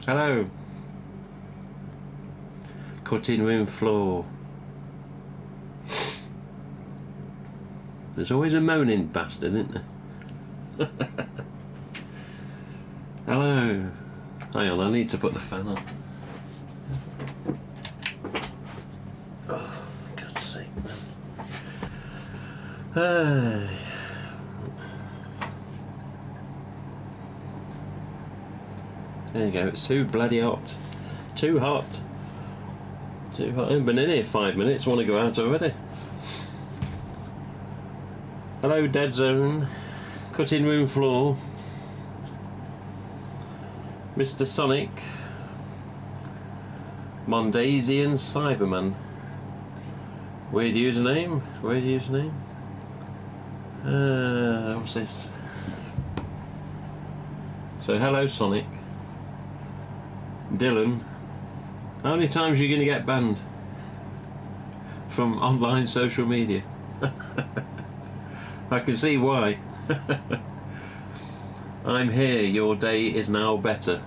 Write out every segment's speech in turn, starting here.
Hello. Cutting room floor. There's always a moaning bastard, isn't there? Hello. Hang on, I need to put the fan on. Oh, God's sake, man. There you go, it's too bloody hot. Too hot. Too hot. I haven't been in here 5 minutes, want to go out already. Hello, Dead Zone. Cutting room floor. Mr. Sonic. Mondasian Cyberman. Weird username. Weird username. What's this? So, hello, Sonic. Dylan. How many times are you going to get banned from online social media? I can see why. I'm here, your day is now better.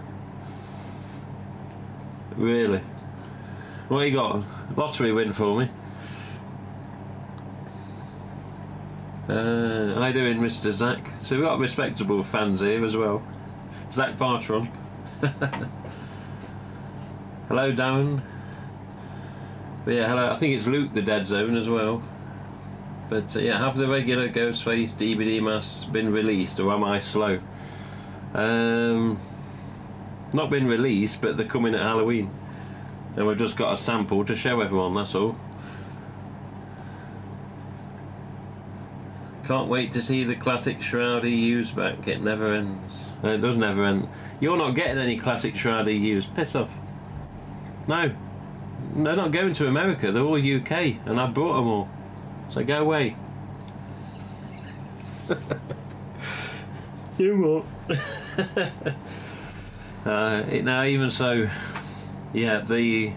Really? What you got? Lottery win for me? How you doing, Mr. Zach? So we've got respectable fans here as well. Zach Bartron. Hello, Darren. But yeah, hello. I think it's Luke, the Dead Zone, as well. But yeah, have the regular Ghostface DVD masks been released, or am I slow? Not been released, but they're coming at Halloween, and we've just got a sample to show everyone. That's all. Can't wait to see the classic Shroud EUs back. It never ends. It does never end. You're not getting any classic Shroud EUs. Piss off. No, they're not going to America. They're all UK, and I brought them all. So go away. You what? Now, even so, yeah, the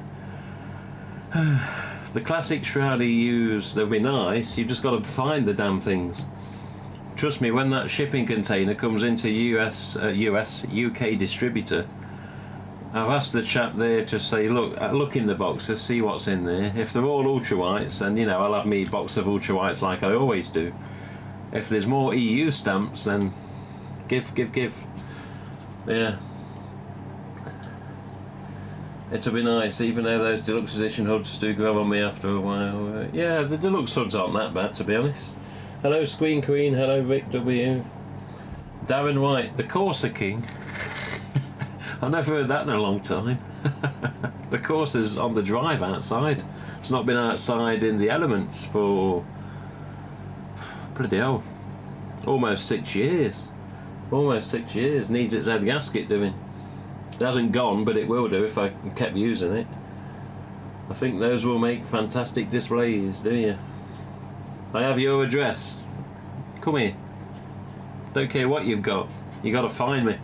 classic Shroud EUs, they'll be nice. You've just got to find the damn things. Trust me, when that shipping container comes into UK distributor, I've asked the chap there to say, look in the boxes, see what's in there. If they're all ultra whites, then I'll have me box of ultra whites like I always do. If there's more EU stamps, then give. Yeah. It'll be nice, even though those deluxe edition hoods do grow on me after a while. Yeah, the deluxe hoods aren't that bad, to be honest. Hello, Squeen Queen. Hello, Rick W. Darren White, the Corsa King. I've never heard that in a long time. The course is on the drive outside. It's not been outside in the elements for bloody hell, almost 6 years. Almost 6 years. Needs its head gasket doing. It hasn't gone, but it will do if I kept using it. I think those will make fantastic displays, do you? I have your address. Come here. Don't care what you've got. You got to find me.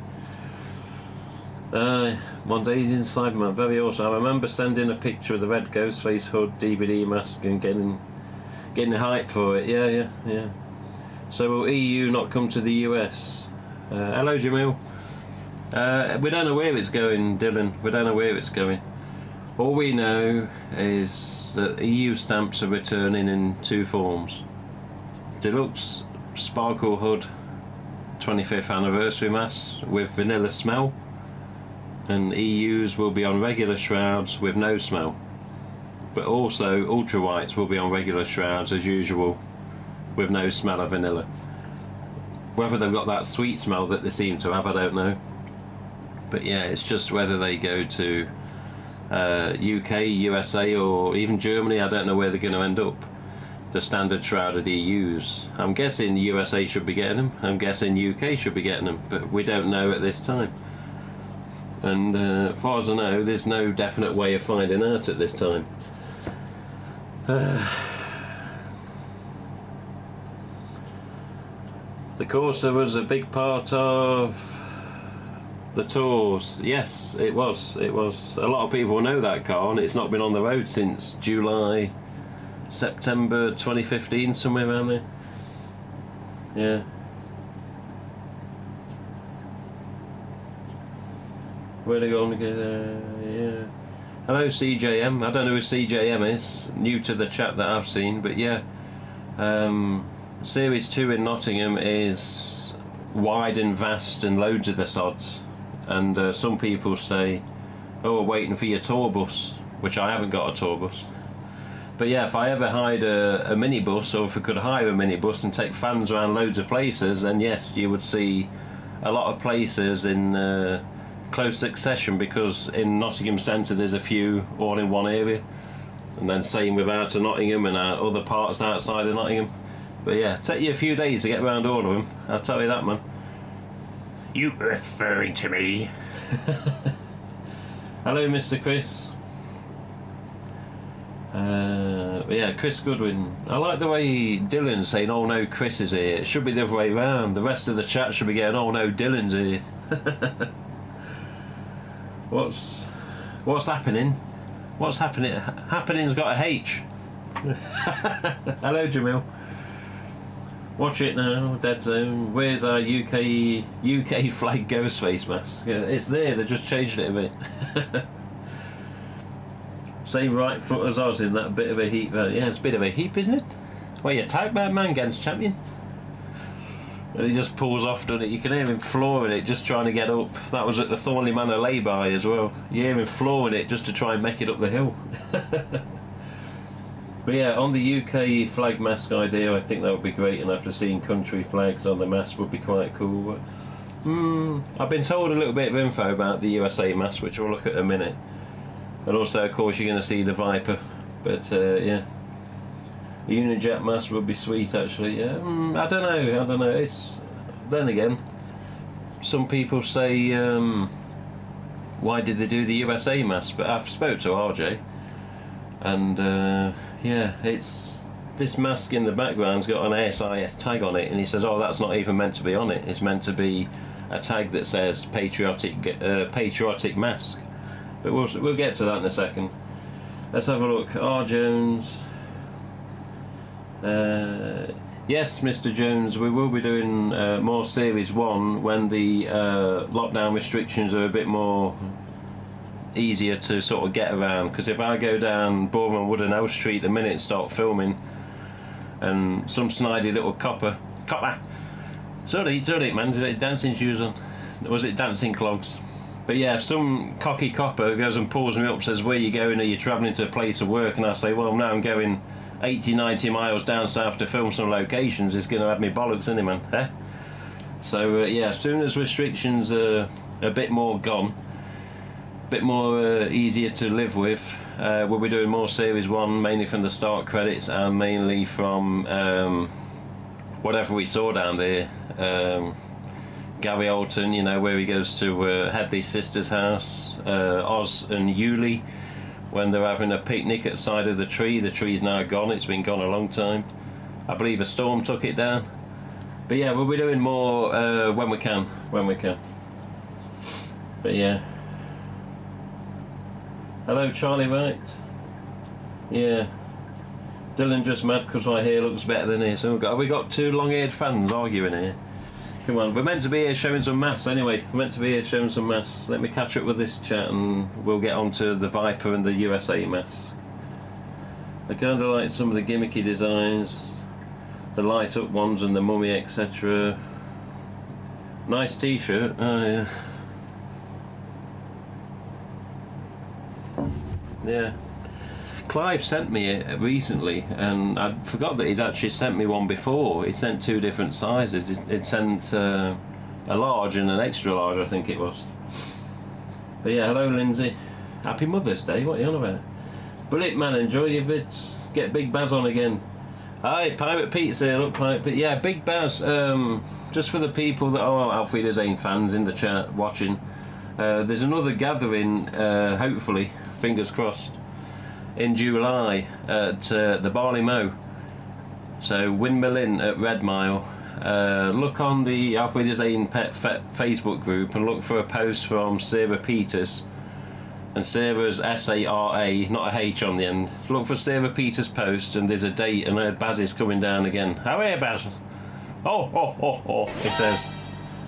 Mondasian Cyberman, very awesome. I remember sending a picture of the red Ghostface hood DVD mask and getting hype for it. Yeah. So will EU not come to the US? Hello, Jamil. We don't know where it's going, Dylan. We don't know where it's going. All we know is that EU stamps are returning in two forms: deluxe sparkle hood 25th anniversary mask with vanilla smell, and EUs will be on regular shrouds with no smell. But also ultra whites will be on regular shrouds as usual with no smell of vanilla. Whether they've got that sweet smell that they seem to have, I don't know. But yeah, it's just whether they go to UK, USA, or even Germany. I don't know where they're going to end up. The standard shrouded EUs. I'm guessing USA should be getting them. I'm guessing UK should be getting them, but we don't know at this time. And as far as I know, there's no definite way of finding out at this time. The Corsa was a big part of the tours. Yes, it was. A lot of people know that car, and it's not been on the road since July, September 2015, somewhere around there. Yeah. Where they going to go? Yeah. Hello, CJM. I don't know who CJM is. New to the chat that I've seen, but yeah. Series 2 in Nottingham is wide and vast and loads of the sods. And some people say, oh, we're waiting for your tour bus, which I haven't got a tour bus. But yeah, if I ever hired a minibus, or if we could hire a minibus and take fans around loads of places, then yes, you would see a lot of places in close succession, because in Nottingham Centre there's a few all in one area. And then same with Outer Nottingham and other parts outside of Nottingham. But yeah, take you a few days to get around all of them, I'll tell you that, man. You referring to me? Hello, Mr. Chris. Yeah, Chris Goodwin. I like the way Dylan's saying, oh no, Chris is here. It should be the other way round. The rest of the chat should be going, oh no, Dylan's here. What's happening? What's happening? Happening's got a H. Hello, Jamil. Watch it now, Dead Zone. Where's our UK flag ghost face mask? Yeah, it's there, they just changed it a bit. Same right foot as us in that bit of a heap. Yeah, it's a bit of a heap, isn't it? Well, you tag bad man against champion. And he just pulls off, doesn't it? You can hear him flooring it, just trying to get up. That was at the Thornley Manor lay-by as well. You hear him flooring it just to try and make it up the hill. But yeah, on the UK flag mask idea, I think that would be great, and after seeing country flags on the mask would be quite cool. I've been told a little bit of info about the USA mask, which we'll look at in a minute. And also, of course, you're going to see the Viper. But yeah, the Union Jack mask would be sweet, actually. Yeah, I don't know. It's then again, some people say, why did they do the USA mask? But I've spoke to RJ, and yeah, it's this mask in the background's got an ASIS tag on it, and he says, oh, that's not even meant to be on it. It's meant to be a tag that says patriotic mask. But we'll get to that in a second. Let's have a look. R. Jones. Yes, Mr. Jones, we will be doing more Series 1 when the lockdown restrictions are a bit more easier to sort of get around. Because if I go down Boreham Wood and L Street the minute and start filming, and some snidey little copper, sorry man, dancing shoes on. Was it dancing clogs? But yeah, if some cocky copper goes and pulls me up, says, where you going, are you travelling to a place of work? And I say, well, no, I'm going 80, 90 miles down south to film some locations, it's going to have me bollocks, isn't it, man? Eh? So yeah, as soon as restrictions are a bit more gone, a bit more easier to live with, we'll be doing more Series 1, mainly from the start credits and mainly from whatever we saw down there. Gary Alton, you know, where he goes to Hadley Sisters' house, Oz and Yuli, when they're having a picnic at the side of the tree. The tree's now gone, it's been gone a long time. I believe a storm took it down. But yeah, we'll be doing more when we can. But yeah. Hello, Charlie Wright. Yeah. Dylan just mad because my hair looks better than his. Have we got two long-haired fans arguing here? Come on, we're meant to be here showing some maths anyway. Let me catch up with this chat and we'll get on to the Viper and the USA mask. I kind of like some of the gimmicky designs, the light up ones and the mummy, etc. Nice t-shirt. Oh yeah. Yeah. Clive sent me it recently, and I forgot that he'd actually sent me one before. He sent two different sizes. It sent a large and an extra large, I think it was. But yeah, hello Lindsay. Happy Mother's Day, what are you on about? Brilliant man, enjoy your vids. Get Big Baz on again. Hi, Pirate Pete's here, look, Pirate Pete. Yeah, Big Baz, just for the people that are Alfredo Zane fans in the chat watching, there's another gathering, hopefully, fingers crossed, in July at the Barley Mow. So Windmill Inn at Red Mile. Look on the Alfred Zane Pet Facebook group and look for a post from Sarah Peters. And Sarah's S-A-R-A, not a H on the end. Look for Sarah Peters' post and there's a date, and Baz is coming down again. How are you, Baz? Oh, it says.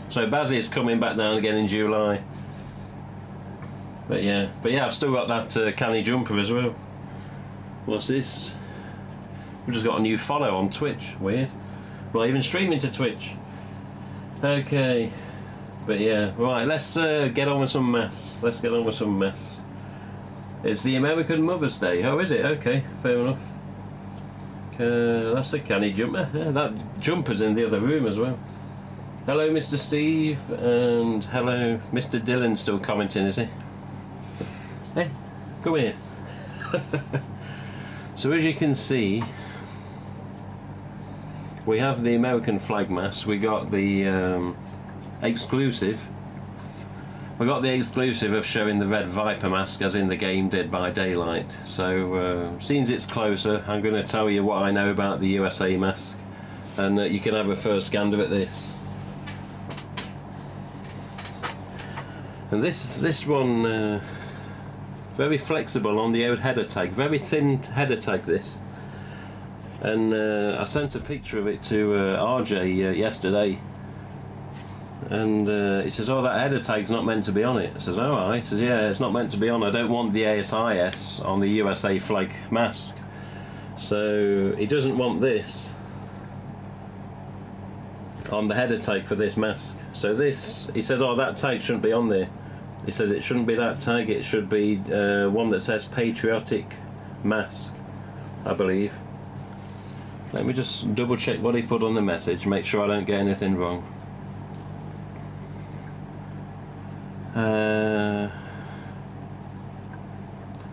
So Baz is coming back down again in July. But yeah, I've still got that canny jumper as well. What's this? We've just got a new follow on Twitch. Weird. Well, even streaming to Twitch. Okay. But yeah, right, let's get on with some mess. It's the American Mother's Day. Oh, is it? Okay, fair enough. That's a canny jumper. Yeah, that jumper's in the other room as well. Hello, Mr. Steve, and hello, Mr. Dylan. Still commenting, is he? Hey, come here. So as you can see, we have the American flag mask. We got the exclusive. We got the exclusive of showing the red Viper mask, as in the game Dead by Daylight. So, since it's closer, I'm going to tell you what I know about the USA mask, and you can have a first gander at this. And this one, very flexible on the old header tag, very thin header tag. This, and I sent a picture of it to RJ yesterday. And he says, oh, that header tag's not meant to be on it. I says, oh, right. He says, yeah, it's not meant to be on. I don't want the ASIS on the USA flag mask. So he doesn't want this on the header tag for this mask. So this, he says, oh, that tag shouldn't be on there. He says it shouldn't be that tag. It should be one that says patriotic mask, I believe. Let me just double check what he put on the message, make sure I don't get anything wrong.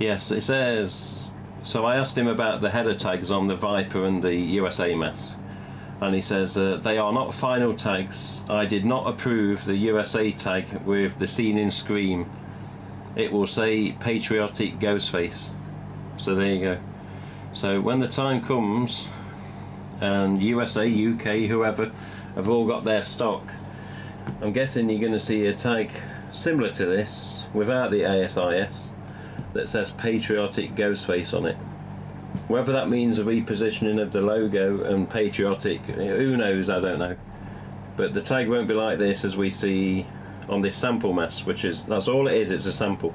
Yes, it says. So I asked him about the header tags on the Viper and the USA mask, and he says they are not final tags. I did not approve the USA tag with the scene in Scream. It will say patriotic Ghostface. So there you go. So when the time comes, and USA, UK, whoever have all got their stock, I'm guessing you're going to see a tag similar to this without the ASIS that says patriotic Ghostface on it. Whether that means a repositioning of the logo and patriotic, who knows, I don't know. But the tag won't be like this as we see on this sample mask, which is, that's all it is, it's a sample.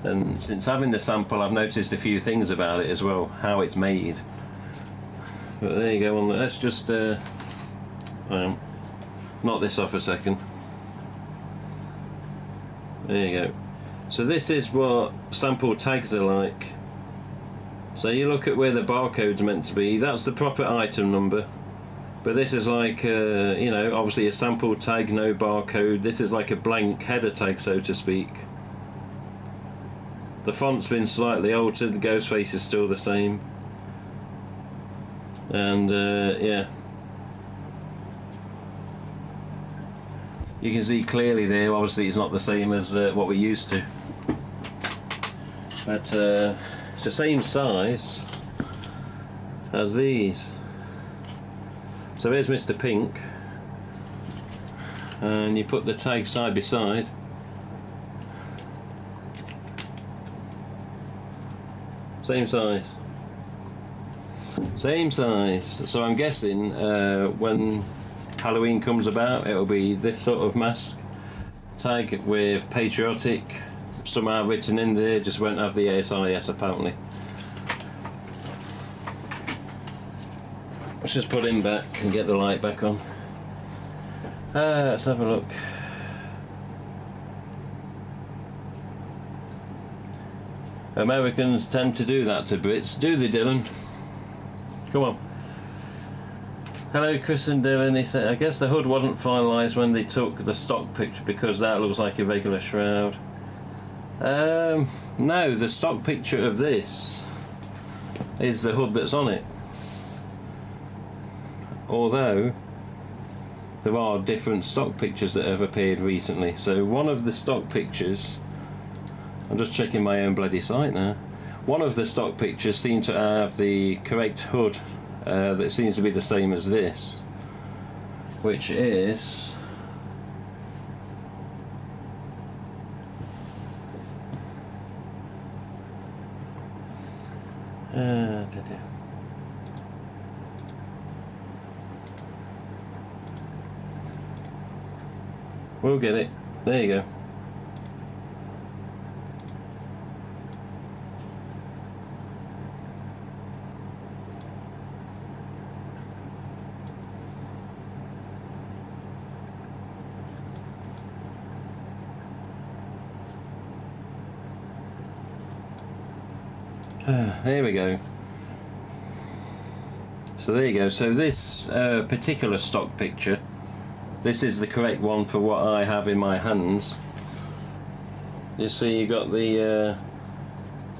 And since having the sample, I've noticed a few things about it as well, how it's made. But there you go, let's just knock this off a second. There you go. So this is what sample tags are like. So you look at where the barcode's meant to be, that's the proper item number. But this is like, you know, obviously a sample tag, no barcode. This is like a blank header tag, so to speak. The font's been slightly altered, the Ghostface is still the same. And, yeah. You can see clearly there, obviously it's not the same as what we're used to. But it's the same size as these. So here's Mr. Pink. And you put the tag side by side. Same size. Same size. So I'm guessing when Halloween comes about, it'll be this sort of mask tag with patriotic somehow written in there, just won't have the ASIS apparently. Let's just put him back and get the light back on. Let's have a look. Americans tend to do that to Brits, do they, Dylan? Come on. Hello, Chris and Dylan. He said, I guess the hood wasn't finalised when they took the stock picture because that looks like a regular shroud. No, the stock picture of this is the hood that's on it. Although there are different stock pictures that have appeared recently. So one of the stock pictures, I'm just checking my own bloody site now. One of the stock pictures seem to have the correct hood that seems to be the same as this, which is we'll get it. There you go. Here we go. So there you go. So this particular stock picture, this is the correct one for what I have in my hands. You see, you got the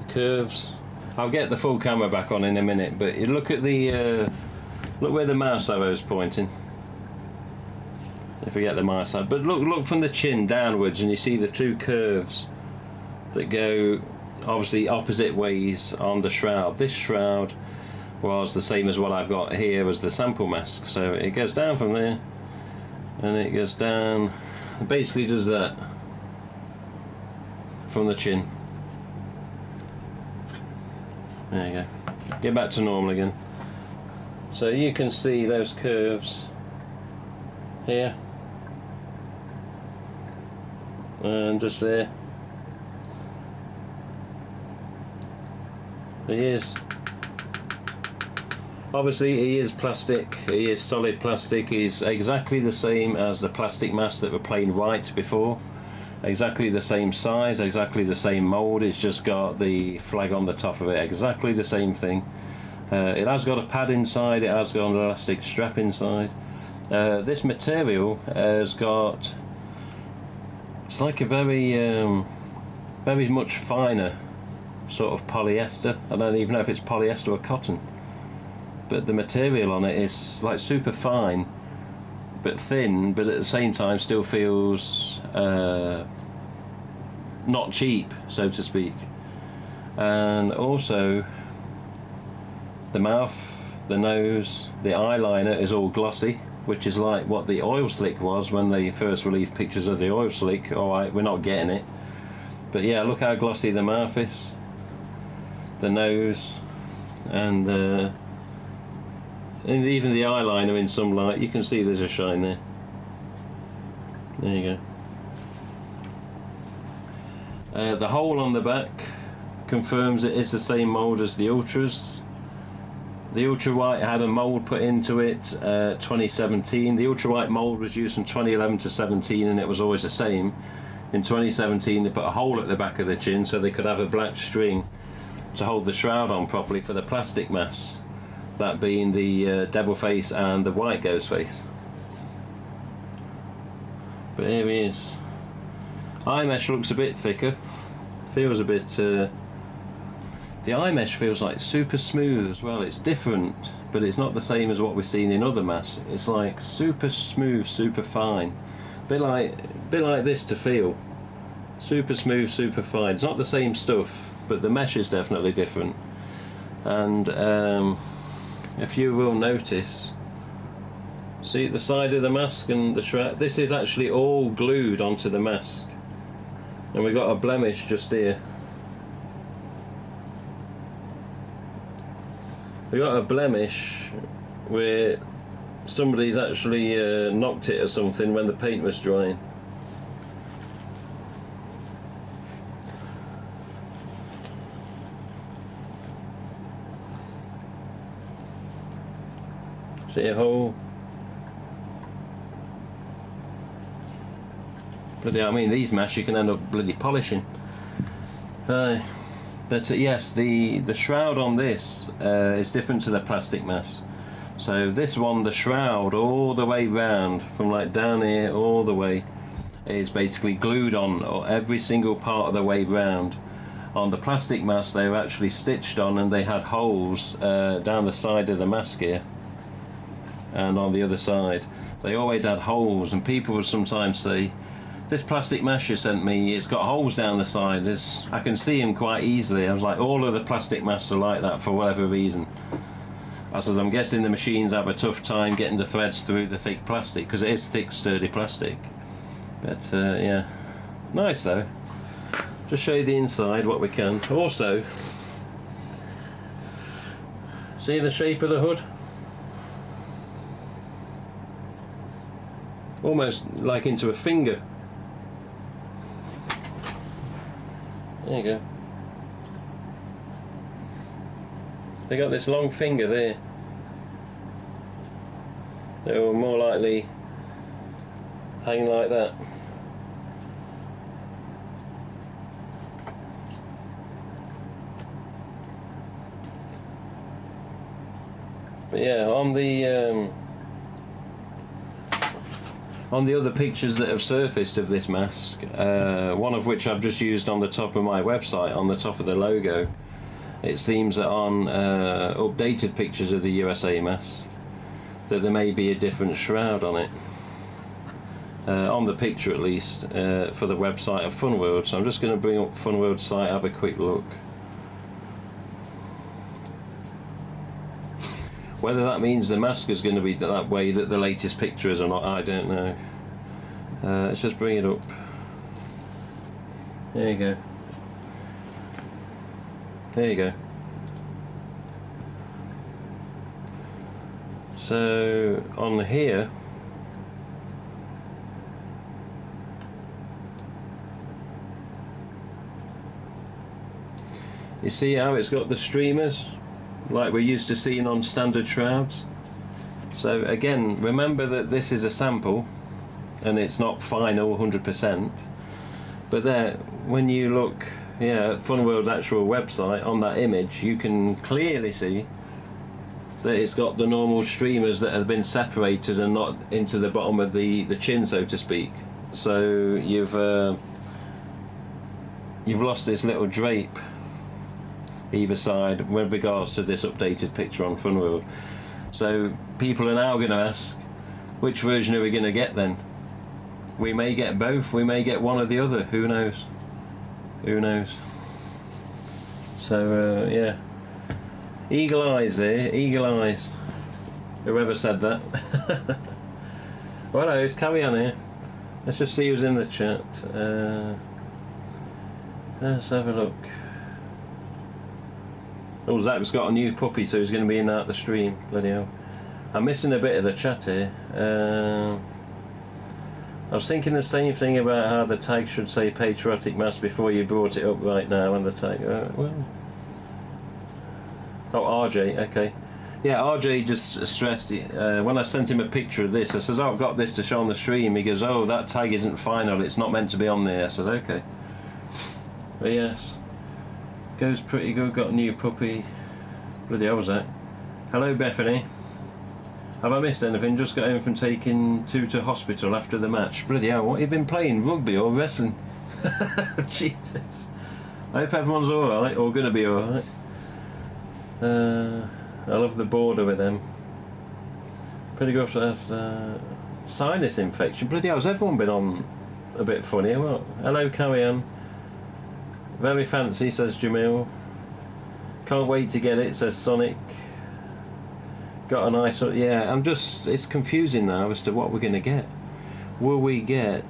curves. I'll get the full camera back on in a minute, but you look at the look where the mouse arrow is pointing. If we get the mouse out, but look from the chin downwards, and you see the two curves that go obviously opposite ways on the shroud. This shroud was the same as what I've got here as the sample mask, so it goes down from there, and it goes down. It basically does that from the chin. There you go. Get back to normal again. So you can see those curves here and just there. He is. Obviously he is plastic, he is solid plastic, he's exactly the same as the plastic mask that were plain white before. Exactly the same size, exactly the same mould, it's just got the flag on the top of it, exactly the same thing. It has got a pad inside, it has got an elastic strap inside. This material has got, it's like a very much finer sort of polyester. I don't even know if it's polyester or cotton, but the material on it is like super fine but thin, but at the same time still feels not cheap, so to speak. And also the mouth, the nose, the eyeliner is all glossy, which is like what the oil slick was when they first released pictures of the oil slick. Alright, we're not getting it, but yeah, look how glossy the mouth is, the nose, and even the eyeliner in some light, you can see there's a shine there. There you go. The hole on the back confirms it is the same mould as the Ultras. The Ultra White had a mould put into it 2017. The Ultra White mould was used from 2011 to 17, and it was always the same. In 2017 they put a hole at the back of the chin so they could have a black string to hold the shroud on properly for the plastic masks, that being the devil face and the white ghost face. But here he is. Eye mesh looks a bit thicker, feels a bit the eye mesh feels like super smooth as well. It's different, but it's not the same as what we've seen in other masks. It's like super smooth, super fine, bit like this to feel. Super smooth, super fine. It's not the same stuff, but the mesh is definitely different. And if you will notice, see the side of the mask and the shroud, this is actually all glued onto the mask, and we've got a blemish just here. We got a blemish where somebody's actually knocked it or something when the paint was drying. See a hole? Bloody, I mean, these masks you can end up bloody polishing. But yes, the shroud on this is different to the plastic mask. So this one, the shroud all the way round, from like down here all the way, is basically glued on, or every single part of the way round. On the plastic mask they were actually stitched on, and they had holes down the side of the mask here and on the other side. They always had holes, and people would sometimes say, this plastic mask you sent me, it's got holes down the side. I can see them quite easily. I was like, all of the plastic masks are like that for whatever reason. I said, I'm guessing the machines have a tough time getting the threads through the thick plastic, because it is thick, sturdy plastic. But yeah, nice though. Just show you the inside what we can. Also, see the shape of the hood? Almost like into a finger. There you go. They got this long finger there. They will more likely hang like that. But yeah, on the other pictures that have surfaced of this mask, one of which I've just used on the top of my website, on the top of the logo, it seems that on updated pictures of the USA mask, that there may be a different shroud on it. On the picture at least, for the website of Funworld. So I'm just going to bring up Funworld's site, have a quick look. Whether that means the mask is going to be that way that the latest picture is or not, I don't know. Let's just bring it up. There you go. There you go. So on here, you see how it's got the streamers like we're used to seeing on standard shrouds. So again, remember that this is a sample and it's not final 100%, but there, when you look at Funworld's actual website, on that image you can clearly see that it's got the normal streamers that have been separated and not into the bottom of the chin, so to speak. So you've lost this little drape either side with regards to this updated picture on Funworld. So people are now going to ask, which version are we going to get then? We may get both, we may get one or the other, who knows? Who knows? So yeah, eagle eyes there, eagle eyes. Whoever said that. Well, let's carry on here. Let's just see who's in the chat. Let's have a look. Oh, Zach's got a new puppy, so he's going to be in out the stream. Bloody hell. I'm missing a bit of the chat here. I was thinking the same thing about how the tag should say patriotic mass before you brought it up right now, and the tag. Well. Oh, RJ, okay. Yeah, RJ just stressed it. When I sent him a picture of this, I says, oh, I've got this to show on the stream. He goes, oh, that tag isn't final, it's not meant to be on there. I said, okay. But yes. Goes pretty good, got a new puppy. Bloody hell was that? Hello Bethany. Have I missed anything? Just got home from taking two to hospital after the match. Bloody hell, what have you been playing? Rugby or wrestling? Jesus. I hope everyone's alright, or gonna be alright. I love the border with them. Pretty good to have sinus infection. Bloody hell, has everyone been on a bit funny? What? Hello Carrie Ann. Very fancy, says Jamil. Can't wait to get it, says Sonic. Got a nice... Yeah, it's confusing now as to what we're going to get. Will we get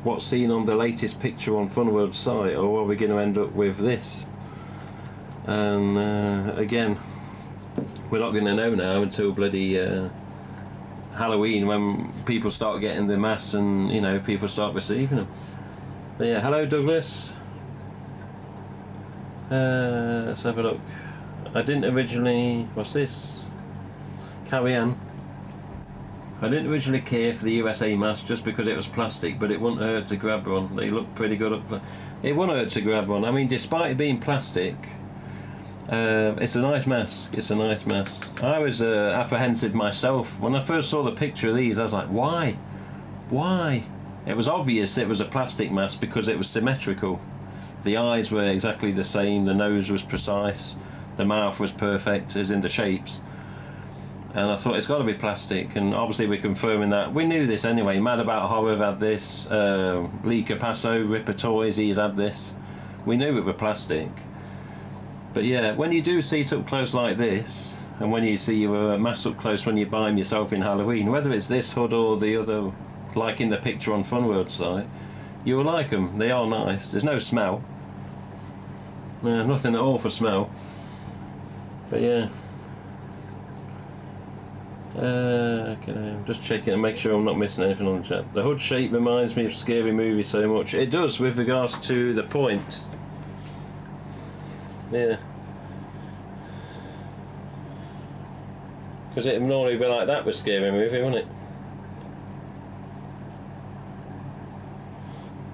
what's seen on the latest picture on Funworld's site, or are we going to end up with this? And again, we're not going to know now until bloody Halloween, when people start getting the masks and, you know, people start receiving them. But yeah, hello Douglas. Let's have a look. I didn't originally... What's this? Carry on. I didn't originally care for the USA mask just because it was plastic, but it wouldn't hurt to grab one. They look pretty good up. It wouldn't hurt to grab one. I mean, despite it being plastic, it's a nice mask. It's a nice mask. I was apprehensive myself when I first saw the picture of these. I was like, why? Why? It was obvious it was a plastic mask because it was symmetrical. The eyes were exactly the same, the nose was precise, the mouth was perfect, as in the shapes. And I thought it's got to be plastic, and obviously we're confirming that. We knew this anyway. Mad About Horror had this, Lee Capasso, Ripper Toys, he's had this. We knew it was plastic. But yeah, when you do see it up close like this, and when you see your mask up close when you buy them yourself in Halloween, whether it's this hood or the other, like in the picture on Funworld site, you will like them. They are nice. There's no smell. Nothing at all for smell. But yeah. Okay, I'm just checking and make sure I'm not missing anything on the chat. The hood shape reminds me of Scary Movie so much. It does with regards to the point. Yeah. Because it would normally be like that with Scary Movie, wouldn't it?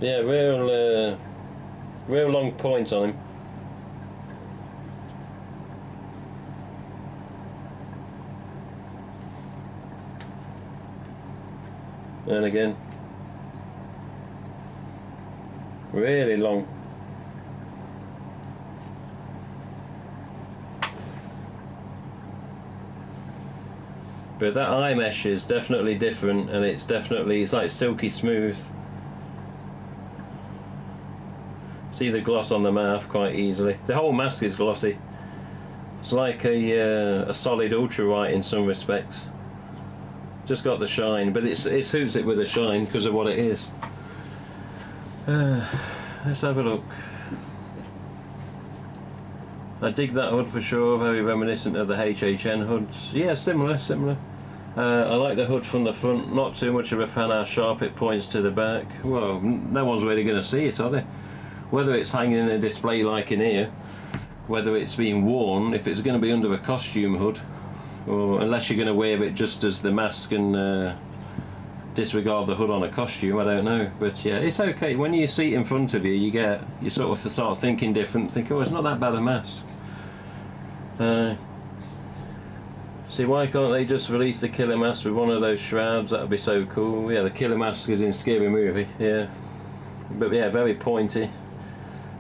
Yeah, real long point on him. and again. Really long. But that eye mesh is definitely different, and it's like silky smooth. See the gloss on the mouth quite easily. The whole mask is glossy. It's like a solid ultra white in some respects. Just got the shine, but it suits it with a shine because of what it is. Let's have a look. I dig that hood for sure, very reminiscent of the HHN hoods. Yeah, similar. I like the hood from the front, not too much of a fan how sharp it points to the back. Well, no one's really going to see it, are they? Whether it's hanging in a display like in here, whether it's being worn, if it's going to be under a costume hood, or unless you're going to wear it just as the mask and disregard the hood on a costume, I don't know. But yeah, it's okay. When you see it in front of you, you sort of start thinking different, think, oh, it's not that bad a mask. See, why can't they just release the killer mask with one of those shrouds? That would be so cool. Yeah, the killer mask is in Scary Movie, yeah. But yeah, very pointy.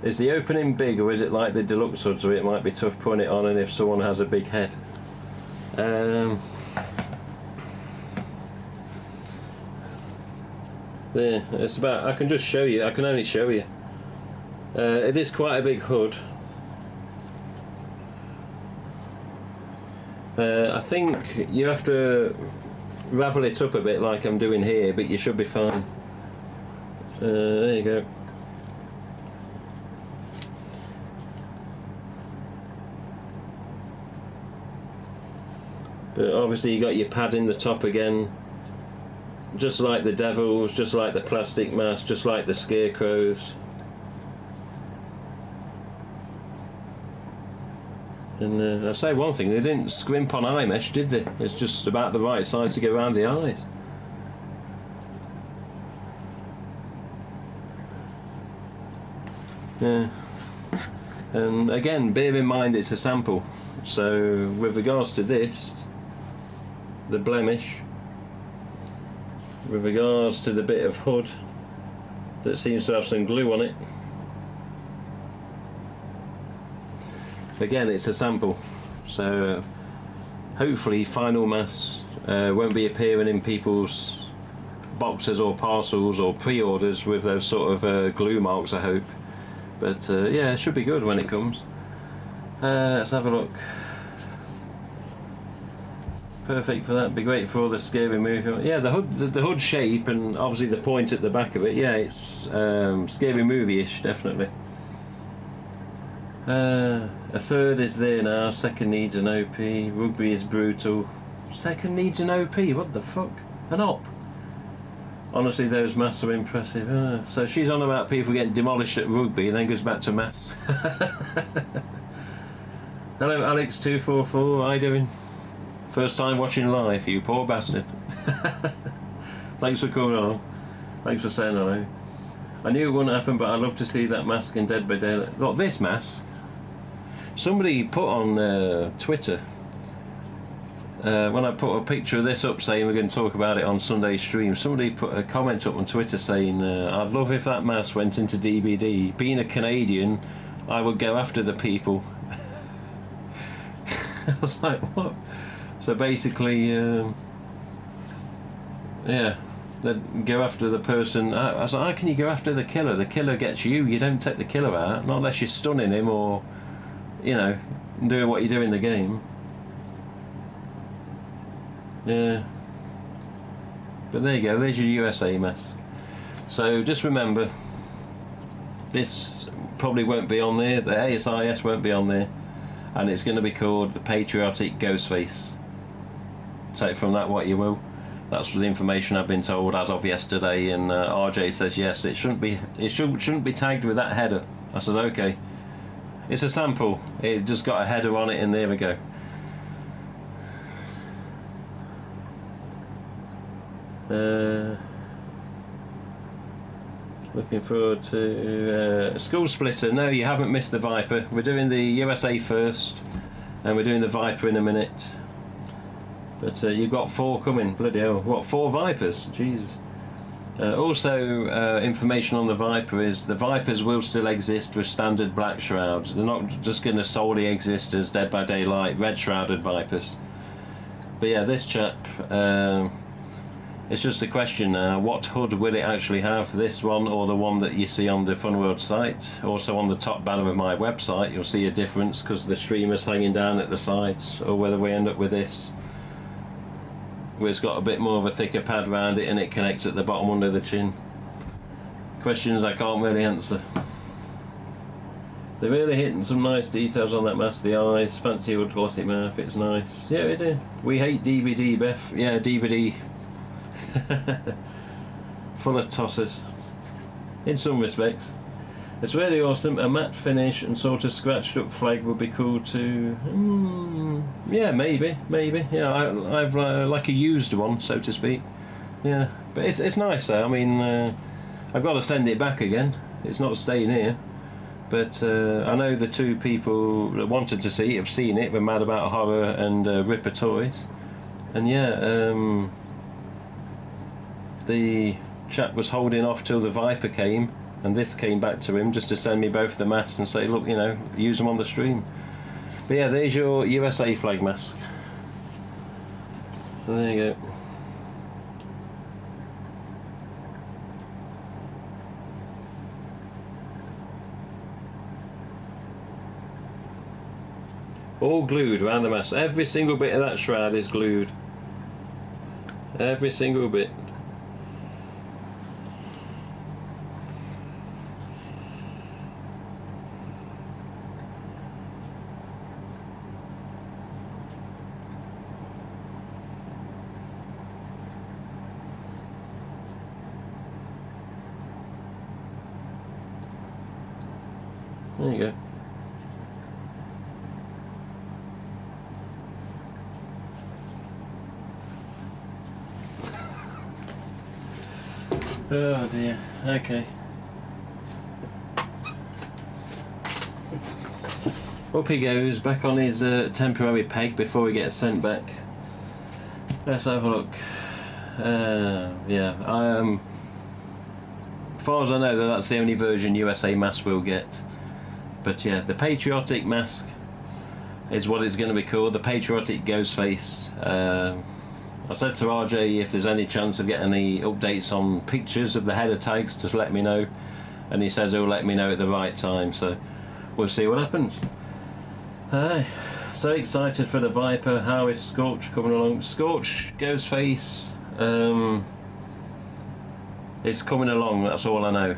Is the opening big, or is it like the deluxe hood, so it might be tough putting it on and if someone has a big head? There, it's about, I can just show you, I can only show you. It is quite a big hood. I think you have to ravel it up a bit like I'm doing here, but you should be fine. There you go. But obviously you got your pad in the top again, just like the Devils, just like the plastic mask, just like the Scarecrows. And I'll say one thing, they didn't scrimp on eye mesh, did they? It's just about the right size to get around the eyes. Yeah. And again, bear in mind it's a sample. So with regards to this, the blemish, with regards to the bit of hood that seems to have some glue on it, again it's a sample, so hopefully final masks won't be appearing in people's boxes or parcels or pre-orders with those sort of glue marks, I hope. But yeah, it should be good when it comes. Let's have a look. Perfect for that. Be great for all the Scary Movie. Yeah, the hood shape and obviously the point at the back of it. Yeah, it's Scary Movie-ish, definitely. A third is there now. Second needs an OP. Rugby is brutal. Second needs an OP. What the fuck? An op. Honestly, those masks are impressive. So she's on about people getting demolished at rugby, and then goes back to masks. Hello, Alex244. How you doing? First time watching live, you poor bastard. Thanks for coming on. Thanks for saying hello. I knew it wouldn't happen, but I'd love to see that mask in Dead by Daylight. Look, this mask. Somebody put on Twitter, when I put a picture of this up saying we're going to talk about it on Sunday's stream, somebody put a comment up on Twitter saying, I'd love if that mask went into DVD. Being a Canadian, I would go after the people. I was like, what? So basically, yeah, they'd go after the person. I was like, how can you go after the killer? The killer gets you. You don't take the killer out, not unless you're stunning him or, you know, doing what you do in the game. Yeah. But there you go, there's your USA mask. So just remember, this probably won't be on there, the ASIS won't be on there, and it's going to be called the Patriotic Ghostface. Take from that what you will. That's the information I've been told as of yesterday, and RJ says yes, it shouldn't be tagged with that header. I says okay. It's a sample, it just got a header on it, and there we go. Looking forward to Skull Splitter. No, you haven't missed the Viper. We're doing the USA first, and we're doing the Viper in a minute. But you've got 4 coming. Bloody hell! What, 4 Vipers? Jesus. Also, information on the Viper is the Vipers will still exist with standard black shrouds. They're not just going to solely exist as Dead by Daylight red shrouded Vipers. But yeah, this chap, it's just a question now, what hood will it actually have, this one or the one that you see on the Funworld site? Also on the top banner of my website you'll see a difference because the streamer's hanging down at the sides, or whether we end up with this, where it's got a bit more of a thicker pad around it and it connects at the bottom under the chin. Questions I can't really answer. They're really hitting some nice details on that mask. The eyes, fancy wood glossy mouth, it's nice. Yeah, we do. We hate DBD, Beth. Yeah, DBD. Full of tossers. In some respects. It's really awesome. A matte finish and sort of scratched up flag would be cool too. Yeah, maybe. Yeah, I've like a used one, so to speak. Yeah, but it's nice though. I mean, I've got to send it back again. It's not staying here. But I know the two people that wanted to see it have seen it. We're Mad About Horror and Ripper Toys. And yeah, the chap was holding off till the Viper came, and this came back to him just to send me both the masks and say, look, you know, use them on the stream. But yeah, there's your USA flag mask. So there you go. All glued around the mask. Every single bit of that shroud is glued. Every single bit. There you go. Oh dear, okay. Up he goes, back on his temporary peg before he gets sent back. Let's have a look. Yeah, as far as I know, that's the only version USA mask we'll get. But yeah, the Patriotic mask is what it's going to be called, the Patriotic Ghostface. I said to RJ if there's any chance of getting any updates on pictures of the header tags, just let me know, and he says he'll let me know at the right time, so we'll see what happens. Hi, so excited for the Viper. How is Scorch coming along? Scorch Ghostface, it's coming along, that's all I know.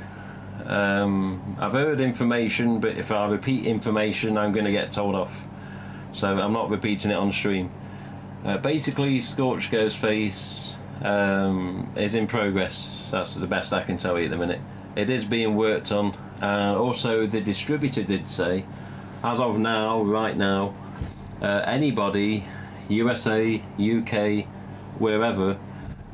I've heard information, but if I repeat information I'm going to get told off, so I'm not repeating it on stream. Basically, Scorch Ghostface is in progress. That's the best I can tell you at the minute. It is being worked on. Also, the distributor did say, as of now, right now, anybody, USA, UK, wherever,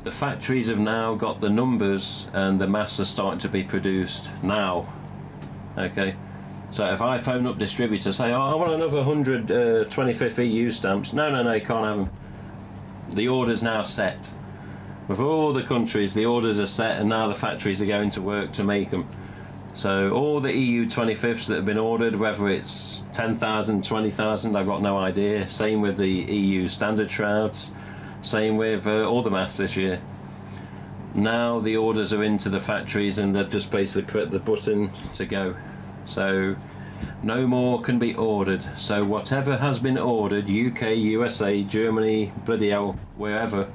the factories have now got the numbers and the masks are starting to be produced now. Okay. So if I phone up distributor, say, oh, I want another 100 25th EU stamps. No, you can't have them. The order's now set. With all the countries, the orders are set, and now the factories are going to work to make them. So all the EU 25ths that have been ordered, whether it's 10,000, 20,000, I've got no idea. Same with the EU standard shrouds. Same with all the masks this year. Now the orders are into the factories, and they've just basically put the button to go. So no more can be ordered. So whatever has been ordered, UK, USA, Germany, bloody hell, wherever,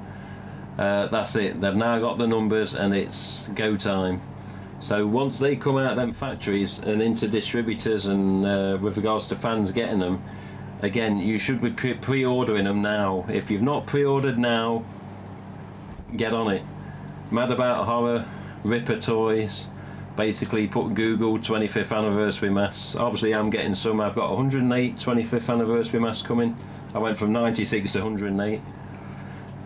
that's it. They've now got the numbers and it's go time. So once they come out of them factories and into distributors and with regards to fans getting them, again, you should be pre-ordering them now. If you've not pre-ordered now, get on it. Mad About Horror, Ripper Toys, basically put Google 25th anniversary masks. Obviously I'm getting some. I've got 108 25th anniversary masks coming. I went from 96 to 108.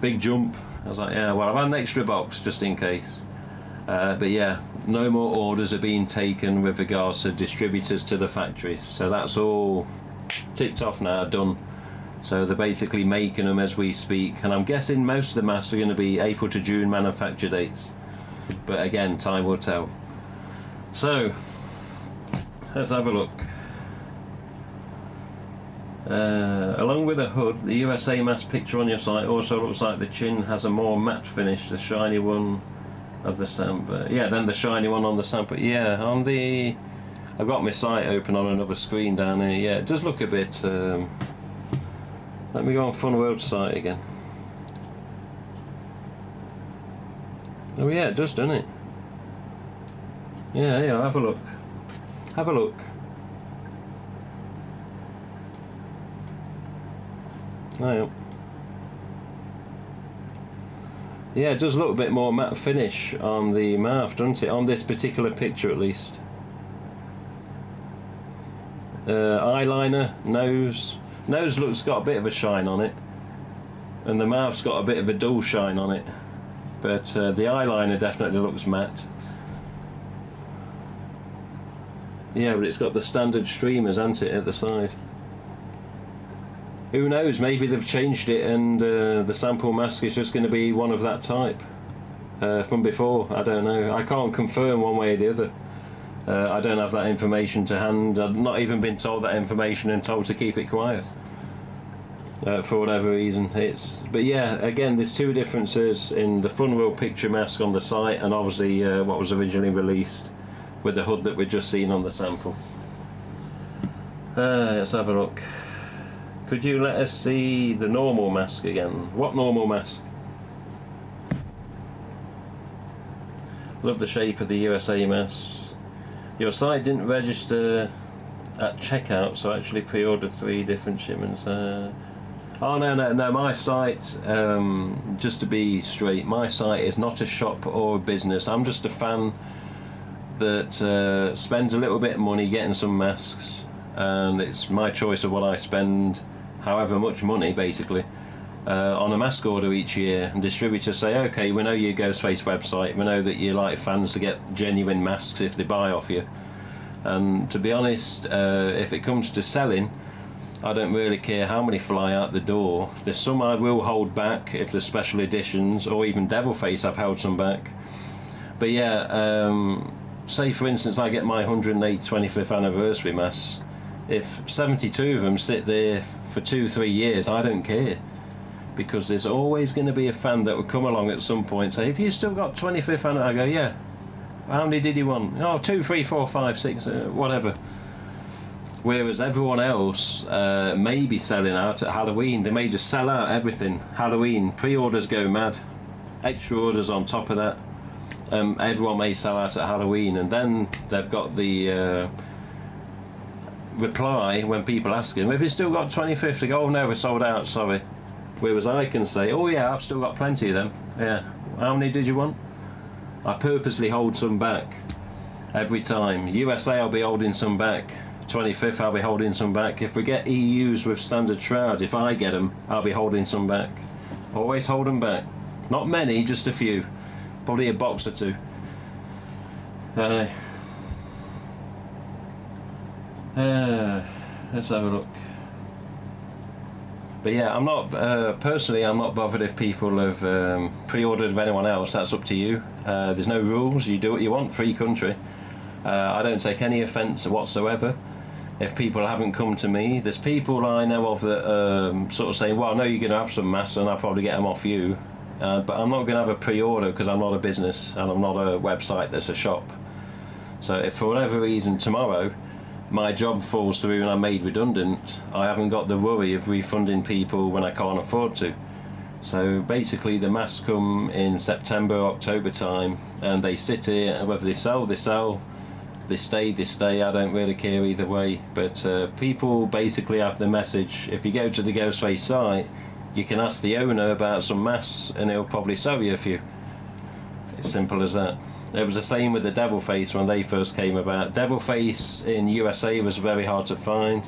Big jump. I was like, yeah, well, I've had an extra box just in case. But yeah, no more orders are being taken with regards to distributors to the factories. So that's all ticked off now, done. So they're basically making them as we speak. And I'm guessing most of the masks are going to be April to June manufacture dates. But again, time will tell. So, let's have a look. Along with the hood, the USA mask picture on your site also looks like the chin has a more matte finish, the shiny one of the sample. Yeah, then the shiny one on the sample. Yeah, on the... I've got my site open on another screen down here. Yeah, it does look a bit... let me go on Fun World site again. Oh yeah, it does, doesn't it? Yeah, yeah, have a look. Have a look. Oh, yeah. Yeah, it does look a bit more matte finish on the mouth, doesn't it? On this particular picture, at least. Eyeliner, nose. Nose looks got a bit of a shine on it, and the mouth's got a bit of a dull shine on it. But the eyeliner definitely looks matte. Yeah, but it's got the standard streamers, hasn't it, at the side? Who knows, maybe they've changed it and the sample mask is just going to be one of that type from before. I don't know. I can't confirm one way or the other. I don't have that information to hand. I've not even been told that information and told to keep it quiet for whatever reason. But yeah, again, there's two differences in the Fun World picture mask on the site and obviously what was originally released with the hood that we've just seen on the sample. Let's have a look. Could you let us see the normal mask again? What normal mask? Love the shape of the USA mask. Your site didn't register at checkout, so I actually pre-ordered 3 different shipments. Oh no, my site, just to be straight, my site is not a shop or a business. I'm just a fan that spends a little bit of money getting some masks, and it's my choice of what I spend, however much money basically, on a mask order each year. And distributors say, okay, we know your Ghostface website, we know that you like fans to get genuine masks if they buy off you, and to be honest, if it comes to selling, I don't really care how many fly out the door. There's some I will hold back if there's special editions, or even Devilface I've held some back. But yeah, say for instance I get my 108 25th anniversary masks. If 72 of them sit there for 2-3 years, I don't care, because there's always going to be a fan that will come along at some point and say, have you still got 25th anniversary? I go, yeah. How many did you want? Oh, 2, 3, 4, 5, 6, whatever. Whereas everyone else may be selling out at Halloween. They may just sell out everything. Halloween, pre-orders go mad. Extra orders on top of that. Everyone may sell out at Halloween, and then they've got the reply when people ask them, have you still got 25th? They go, oh no, we're sold out, sorry. Whereas I can say, oh yeah, I've still got plenty of them. Yeah. How many did you want? I purposely hold some back every time. USA, I'll be holding some back. 25th, I'll be holding some back. If we get EUs with standard shrouds, if I get them, I'll be holding some back. Always hold them back. Not many, just a few. Probably a box or 2. Let's have a look. But yeah, I'm not personally, I'm not bothered if people have pre-ordered of anyone else. That's up to you. There's no rules. You do what you want. Free country. I don't take any offence whatsoever if people haven't come to me. There's people I know of that sort of say, well, I know you're going to have some masks and I'll probably get them off you, but I'm not going to have a pre-order because I'm not a business and I'm not a website that's a shop. So if for whatever reason tomorrow my job falls through and I'm made redundant, I haven't got the worry of refunding people when I can't afford to. So basically the masks come in September, October time, and they sit here, and whether they sell, they sell. They stay, I don't really care either way. But people basically have the message, if you go to the Ghostface site, you can ask the owner about some masks and he'll probably sell you a few. It's simple as that. It was the same with the Devilface when they first came about. Devilface in USA was very hard to find.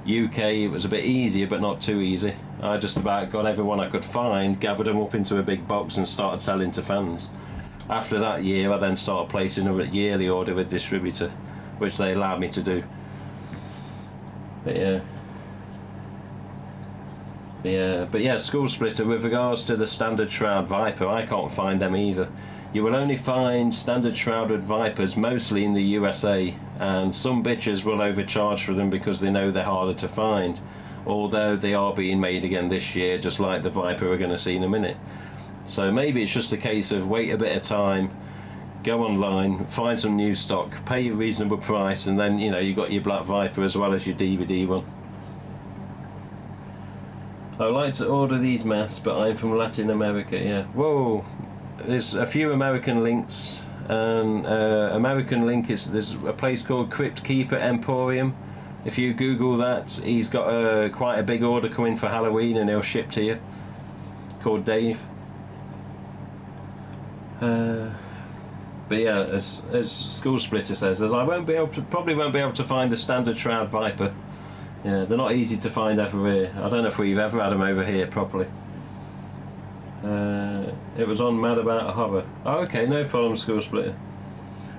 UK it was a bit easier but not too easy. I just about got everyone I could find, gathered them up into a big box and started selling to fans. After that year I then started placing a yearly order with distributor, which they allowed me to do. But yeah, Skull Splitter, with regards to the standard Shroud Viper, I can't find them either. You will only find standard shrouded vipers mostly in the USA, and some bitches will overcharge for them because they know they're harder to find, although they are being made again this year, just like the viper we're going to see in a minute. So maybe it's just a case of wait a bit of time, go online, find some new stock, pay a reasonable price, and then you got your black viper as well as your DVD one. I would like to order these masks, but I'm from Latin America. Yeah. Whoa. There's a few American links, and American link there's a place called Crypt Keeper Emporium. If you Google that, he's got quite a big order coming for Halloween, and he'll ship to you. Called Dave. But yeah, as School Splitter says, as I probably won't be able to find the standard Shroud Viper. Yeah, they're not easy to find over here. I don't know if we've ever had them over here properly. It was on Mad About Horror. Oh, okay, no problem, School Splitter.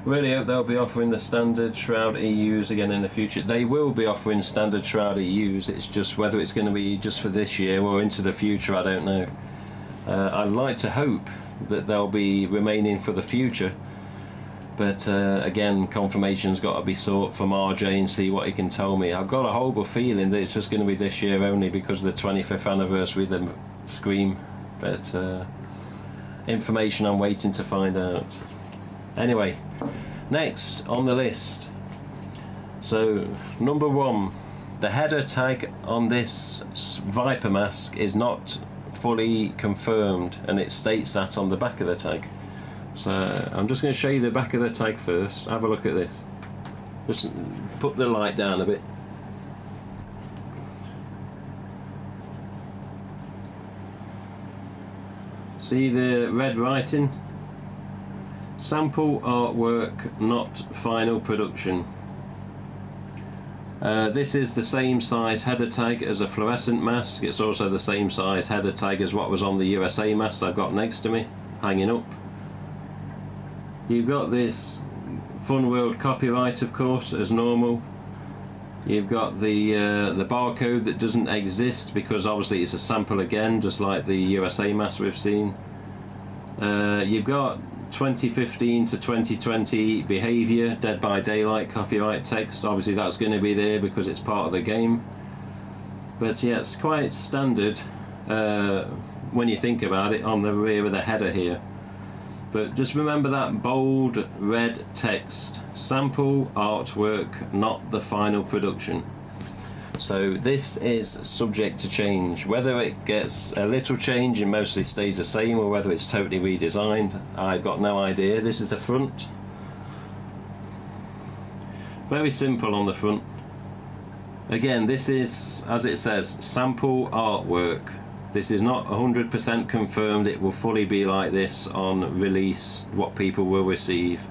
Really hope they'll be offering the standard Shroud EUs again in the future. They will be offering standard Shroud EUs, it's just whether it's going to be just for this year or into the future, I don't know. I'd like to hope that they'll be remaining for the future, but again, confirmation's got to be sought from RJ and see what he can tell me. I've got a horrible feeling that it's just going to be this year only because of the 25th anniversary of the Scream, but information I'm waiting to find out. Anyway, next on the list, so number 1, the header tag on this Viper mask is not fully confirmed, and it states that on the back of the tag. So I'm just going to show you the back of the tag first. Have a look at this. Just put the light down a bit. See the red writing? Sample artwork, not final production. This is the same size header tag as a fluorescent mask. It's also the same size header tag as what was on the USA mask I've got next to me, hanging up. You've got this Fun World copyright, of course, as normal. You've got the barcode that doesn't exist because obviously it's a sample again, just like the USA mask we've seen. You've got 2015 to 2020 behaviour, Dead by Daylight copyright text. Obviously that's going to be there because it's part of the game. But yeah, it's quite standard when you think about it on the rear of the header here. But just remember that bold red text, sample artwork, not the final production. So this is subject to change. Whether it gets a little change and mostly stays the same, or whether it's totally redesigned, I've got no idea. This is the front. Very simple on the front. Again, this is, as it says, sample artwork. This is not 100% confirmed it will fully be like this on release, what people will receive.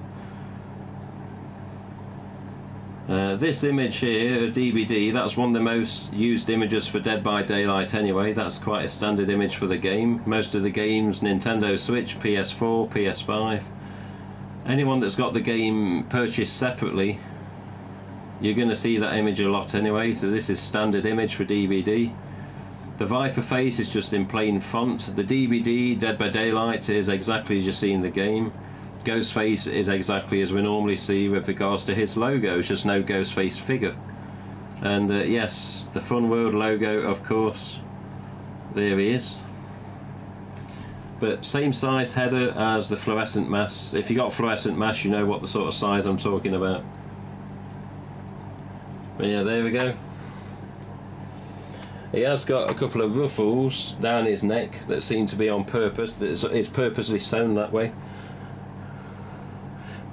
This image here, a DVD, that's one of the most used images for Dead by Daylight anyway. That's quite a standard image for the game. Most of the games, Nintendo Switch, PS4, PS5. Anyone that's got the game purchased separately, you're going to see that image a lot anyway. So this is standard image for DVD. The Viper face is just in plain font. The DVD, Dead by Daylight, is exactly as you see in the game. Ghostface is exactly as we normally see with regards to his logo, it's just no Ghostface figure. And yes, the Fun World logo, of course. There he is. But same size header as the fluorescent mask. If you got fluorescent mask, you know what the sort of size I'm talking about. But yeah, there we go. He has got a couple of ruffles down his neck that seem to be on purpose. It's purposely sewn that way.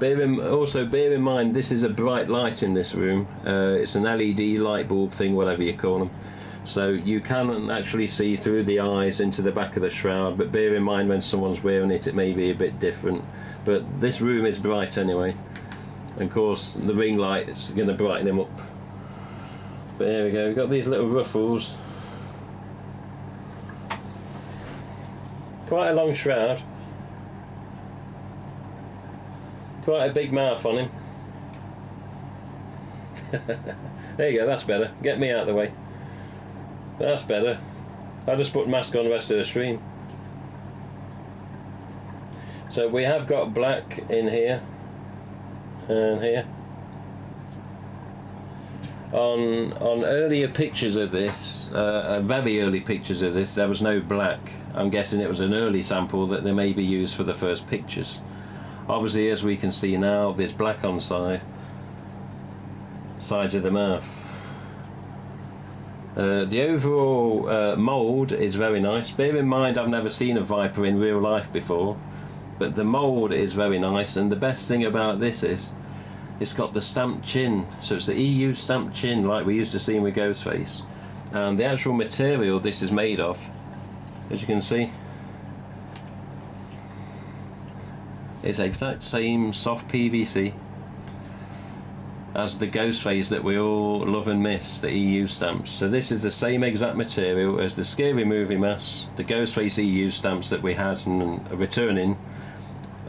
Also bear in mind, this is a bright light in this room. It's an LED light bulb thing, whatever you call them. So you can actually see through the eyes into the back of the shroud, but bear in mind when someone's wearing it, it may be a bit different. But this room is bright anyway. And of course, the ring light is going to brighten him up. But there we go, we've got these little ruffles. Quite a long shroud. Quite a big mouth on him. There you go, that's better. Get me out of the way. That's better. I'll just put mask on the rest of the stream. So we have got black in here and here. On earlier pictures of this, very early pictures of this, there was no black. I'm guessing it was an early sample that they maybe used for the first pictures. Obviously, as we can see now, there's black on sides of the mouth. The overall mould is very nice. Bear in mind, I've never seen a viper in real life before, but the mould is very nice, and the best thing about this is it's got the stamped chin, so it's the EU stamped chin like we used to see with Ghostface. And the actual material this is made of, as you can see, it's exact same soft PVC as the Ghostface that we all love and miss, the EU stamps. So this is the same exact material as the Scary Movie mask, the Ghostface EU stamps that we had and are returning,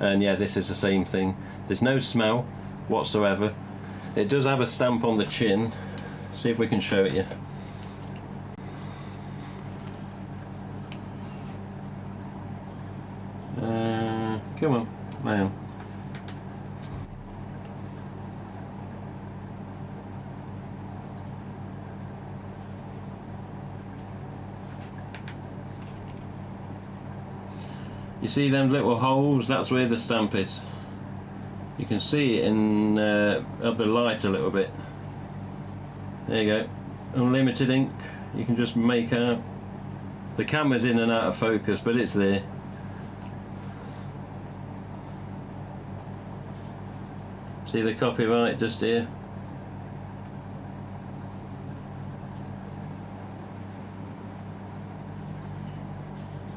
and yeah, this is the same thing. There's no smell whatsoever. It does have a stamp on the chin. See if we can show it you. Come on, man. You see them little holes? That's where the stamp is. You can see it in of the light a little bit. There you go. Unlimited ink. You can just make out. The camera's in and out of focus, but it's there. See the copyright just here.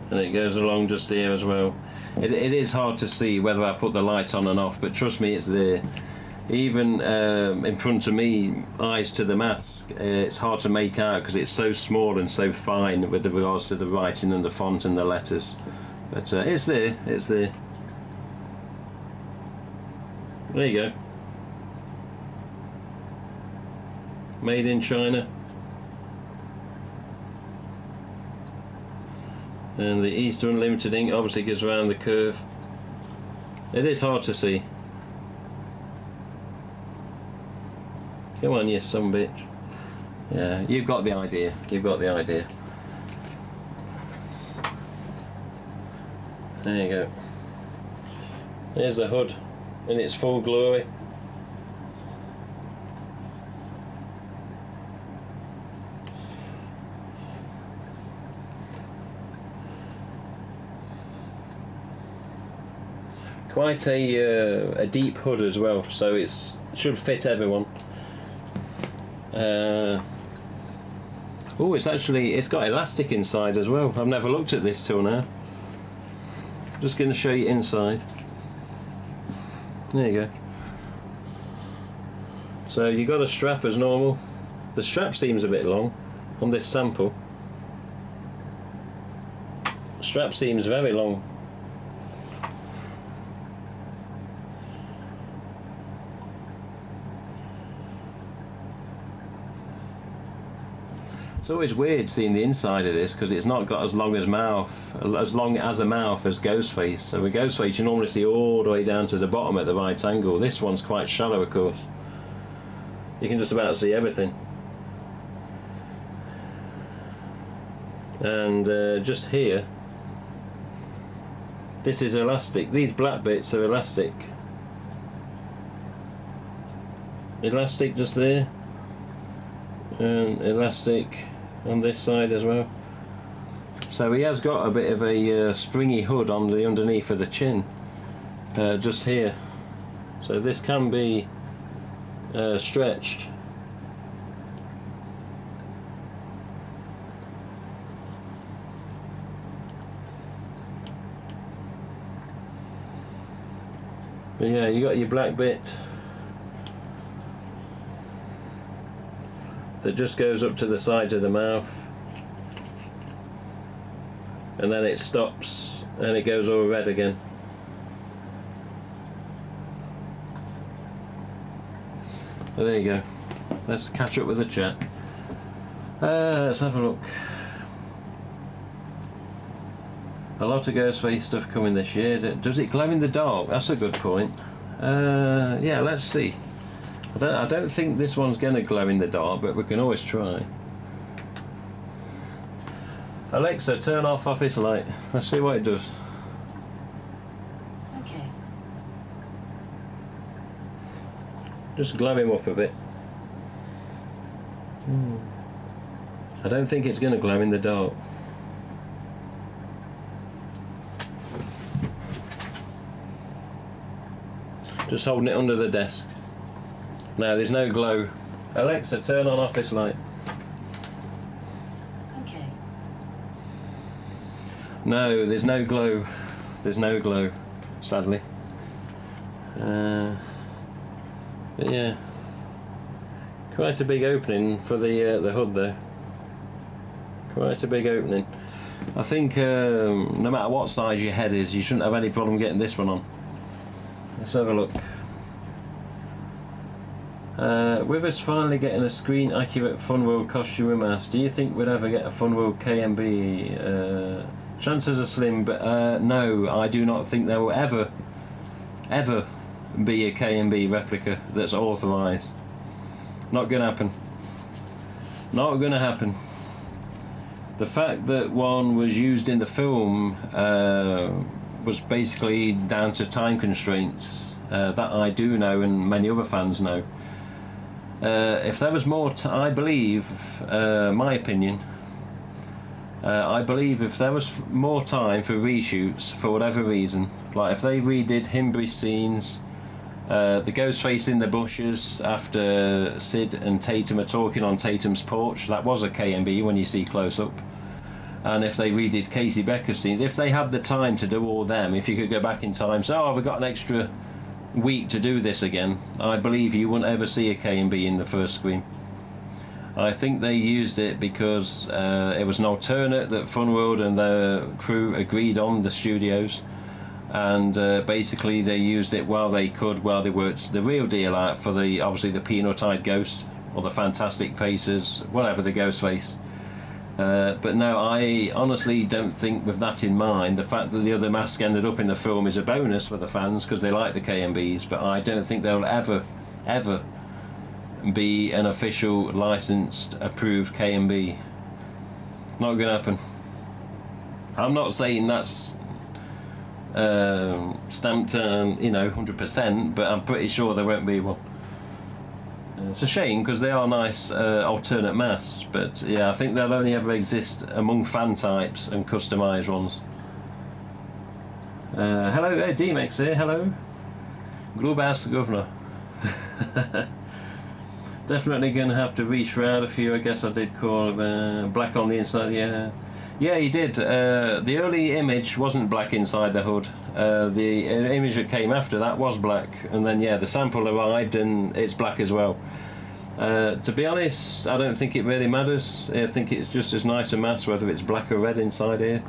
And it goes along just here as well. It is hard to see whether I put the light on and off, but trust me, it's there. Even in front of me, eyes to the mask, it's hard to make out because it's so small and so fine with regards to the writing and the font and the letters. But it's there, it's there. There you go. Made in China. And the Easter Unlimited ink obviously goes around the curve. It is hard to see. Come on, you son of a bitch. Yeah, you've got the idea. You've got the idea. There you go. There's the hood in its full glory. Quite a deep hood as well, so it should fit everyone. Oh, it's got elastic inside as well. I've never looked at this till now. Just going to show you inside. There you go. So you got a strap as normal. The strap seems a bit long on this sample. The strap seems very long. It's always weird seeing the inside of this because it's not got as long as a mouth as Ghostface. So with Ghostface you normally see all the way down to the bottom at the right angle. This one's quite shallow, of course. You can just about see everything. And just here, this is elastic. These black bits are elastic. Elastic just there. And elastic on this side as well. So he has got a bit of a springy hood on the underneath of the chin, just here. So this can be stretched. But yeah, you got your black bit that just goes up to the sides of the mouth, and then it stops and it goes all red again. But there you go. Let's catch up with the chat. Let's have a look. A lot of Ghostface stuff coming this year. Does it glow in the dark? That's a good point. Yeah, let's see. I don't think this one's going to glow in the dark, but we can always try. Alexa, turn off office light. Let's see what it does. Okay. Just glow him up a bit. I don't think it's going to glow in the dark. Just holding it under the desk. No, there's no glow. Alexa, turn on office light. Okay. No, there's no glow. There's no glow, sadly. But yeah, quite a big opening for the hood though. Quite a big opening. I think no matter what size your head is, you shouldn't have any problem getting this one on. Let's have a look. With us finally getting a screen accurate Funworld costume mask, do you think we'd ever get a Funworld KMB? Chances are slim, but no, I do not think there will ever be a KMB replica that's authorised. Not gonna happen. Not gonna happen. The fact that one was used in the film was basically down to time constraints. That I do know, and many other fans know. If there was more, I believe, my opinion, I believe if there was more time for reshoots for whatever reason, like if they redid Himbury scenes, the Ghostface in the bushes after Sid and Tatum are talking on Tatum's porch, that was a KMB when you see close up. And if they redid Casey Becker's scenes, if they had the time to do all them, if you could go back in time, so we've got an extra week to do this again, I believe you wouldn't ever see a KMB in the first Scream. I think they used it because it was an alternate that Funworld and the crew agreed on, the studios, and basically they used it while they could, while they worked the real deal out for the, obviously the Peanut-Eyed Ghost or the Fantastic Faces, whatever, the Ghostface. But no, I honestly don't think, with that in mind, the fact that the other mask ended up in the film is a bonus for the fans because they like the KMBs, but I don't think they'll ever be an official licensed approved KMB. Not gonna happen. I'm not saying that's stamped 100%, but I'm pretty sure there won't be one. It's a shame because they are nice alternate masks, but yeah, I think they'll only ever exist among fan types and customised ones. Hello, D-Mex here, hello. Grubas Governor. Definitely going to have to reshroud a few, I guess I did call black on the inside, yeah. Yeah, he did. The early image wasn't black inside the hood. The image that came after that was black, and then yeah, the sample arrived and it's black as well. To be honest, I don't think it really matters. I think it's just as nice a mask whether it's black or red inside here.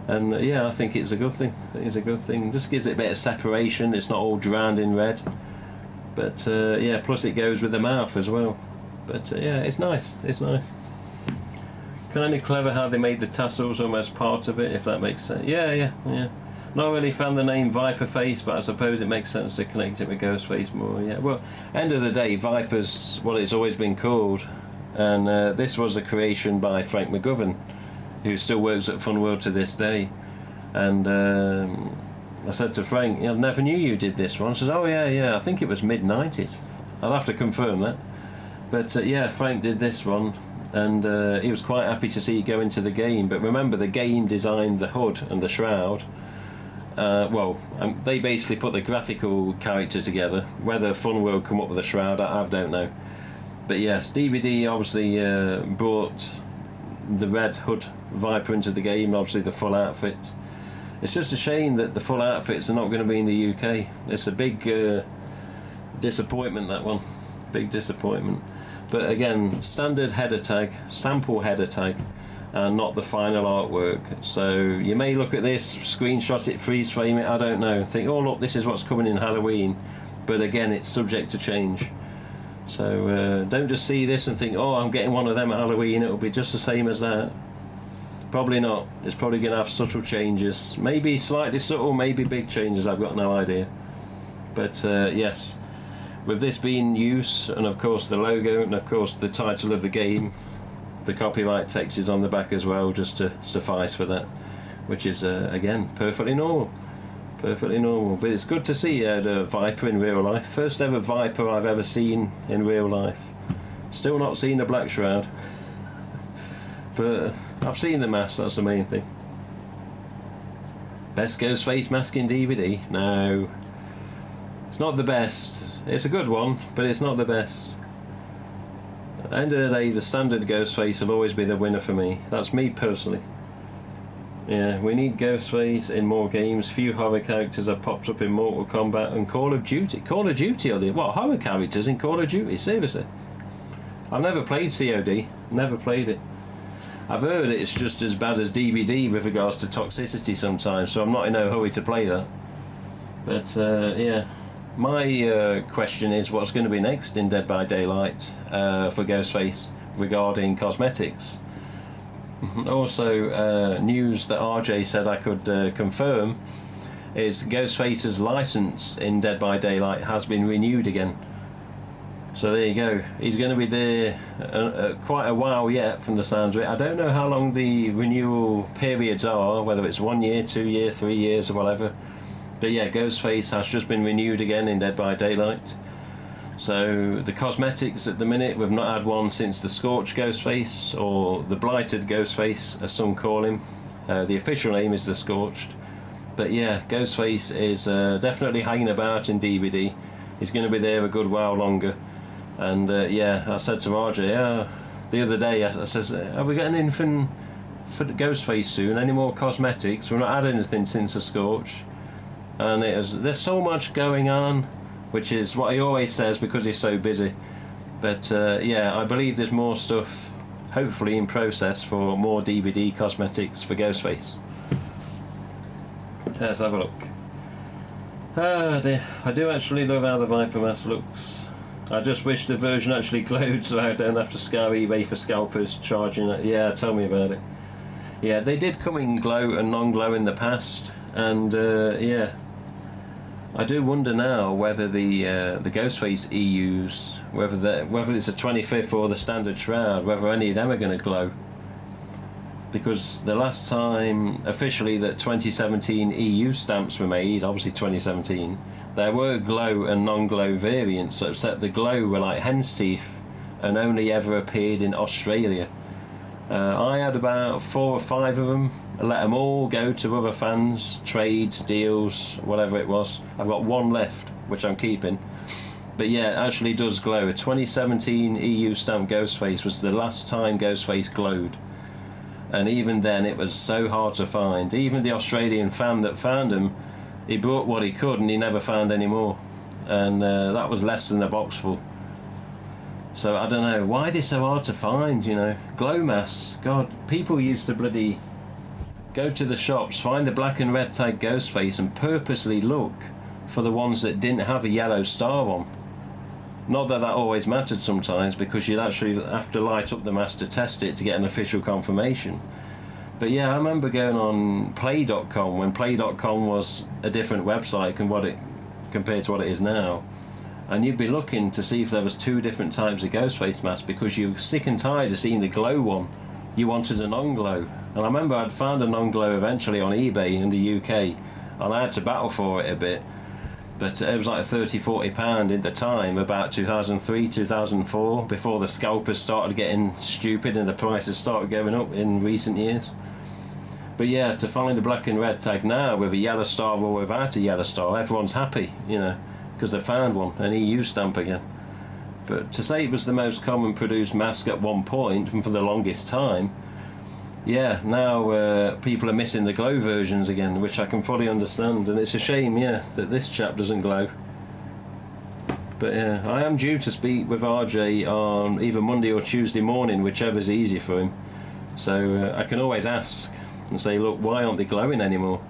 And yeah, I think it's a good thing. It's a good thing. Just gives it a bit of separation. It's not all drowned in red. But yeah, plus it goes with the mouth as well. But yeah, it's nice. It's nice. Kind of clever how they made the tassels almost part of it, if that makes sense. Yeah. Not really found the name Viper Face, but I suppose it makes sense to connect it with Ghostface more. Yeah. Well, end of the day, Viper's what it's always been called, and this was a creation by Frank McGovern, who still works at Funworld to this day. And I said to Frank, I never knew you did this one. He says, oh yeah, I think it was mid-90s. I'll have to confirm that. But yeah, Frank did this one, and he was quite happy to see it go into the game. But remember, the game designed the hood and the shroud. They basically put the graphical character together. Whether Funworld come up with a shroud, I don't know. But yes, DVD obviously brought the red hood Viper into the game, obviously the full outfit. It's just a shame that the full outfits are not going to be in the UK. It's a big disappointment, that one. Big disappointment. But again, standard header tag, sample header tag, and not the final artwork. So you may look at this, screenshot it, freeze frame it, I don't know, think, oh look, this is what's coming in Halloween. But again, it's subject to change. So don't just see this and think, oh, I'm getting one of them at Halloween, it'll be just the same as that. Probably not. It's probably going to have subtle changes. Maybe slightly subtle, maybe big changes, I've got no idea. But yes, with this being use, and of course the logo, and of course the title of the game, the copyright text is on the back as well, just to suffice for that, which is, again, perfectly normal. Perfectly normal. But it's good to see the Viper in real life. First ever Viper I've ever seen in real life. Still not seen the Black Shroud. But I've seen the mask, that's the main thing. Best Ghostface mask in DVD? No. It's not the best. It's a good one, but it's not the best. At the end of the day, the standard Ghostface will always be the winner for me. That's me personally. Yeah, we need Ghostface in more games. Few horror characters have popped up in Mortal Kombat and Call of Duty. Call of Duty are the... What, horror characters in Call of Duty? Seriously? I've never played COD. Never played it. I've heard it's just as bad as DVD with regards to toxicity sometimes, so I'm not in no hurry to play that. But, yeah. My question is what's going to be next in Dead by Daylight for Ghostface regarding cosmetics. Also, news that RJ said I could confirm is Ghostface's license in Dead by Daylight has been renewed again. So there you go. He's going to be there quite a while yet from the sounds of it. I don't know how long the renewal periods are, whether it's 1 year, 2 year, 3 years or whatever. But yeah, Ghostface has just been renewed again in Dead by Daylight. So the cosmetics at the minute, we've not had one since the Scorched Ghostface, or the Blighted Ghostface as some call him. The official name is the Scorched. But yeah, Ghostface is definitely hanging about in DVD. He's going to be there a good while longer. And yeah, I said to RJ the other day, I says, are we getting anything for the Ghostface soon? Any more cosmetics? We've not had anything since the Scorch. And there's so much going on, which is what he always says because he's so busy. But yeah, I believe there's more stuff hopefully in process for more DVD cosmetics for Ghostface. Let's have a look. Ah dear, I do actually love how the Viper mask looks. I just wish the version actually glowed so I don't have to scour eBay for scalpers charging it. Yeah, tell me about it. Yeah, they did come in glow and non-glow in the past, and yeah, I do wonder now whether the Ghostface EUs, whether it's a 25th or the standard shroud, whether any of them are going to glow. Because the last time officially that 2017 EU stamps were made, obviously 2017, there were glow and non-glow variants, except the glow were like hen's teeth and only ever appeared in Australia. I had about 4 or 5 of them. I let them all go to other fans, trades, deals, whatever it was. I've got 1 left, which I'm keeping. But yeah, it actually does glow. A 2017 EU stamp Ghostface was the last time Ghostface glowed. And even then it was so hard to find. Even the Australian fan that found him, he brought what he could and he never found any more. And that was less than a box full. So I don't know, why are they so hard to find, you know? Glow masks, God, people used to bloody go to the shops, find the black and red tag Ghostface and purposely look for the ones that didn't have a yellow star on. Not that that always mattered sometimes, because you'd actually have to light up the mask to test it to get an official confirmation. But yeah, I remember going on Play.com when Play.com was a different website compared to what it is now. And you'd be looking to see if there was 2 different types of Ghostface masks because you were sick and tired of seeing the glow one. You wanted a non-glow. And I remember I'd found a non-glow eventually on eBay in the UK, and I had to battle for it a bit. But it was like £30–40 at the time, about 2003, 2004, before the scalpers started getting stupid and the prices started going up in recent years. But yeah, to find a black and red tag now with a yellow star or without a yellow star, everyone's happy, you know, because they found one, an EU stamp again. But to say it was the most common produced mask at one point and for the longest time, yeah, now people are missing the glow versions again, which I can fully understand, and it's a shame, yeah, that this chap doesn't glow. But yeah, I am due to speak with RJ on either Monday or Tuesday morning, whichever's easier for him. So I can always ask and say, look, why aren't they glowing anymore?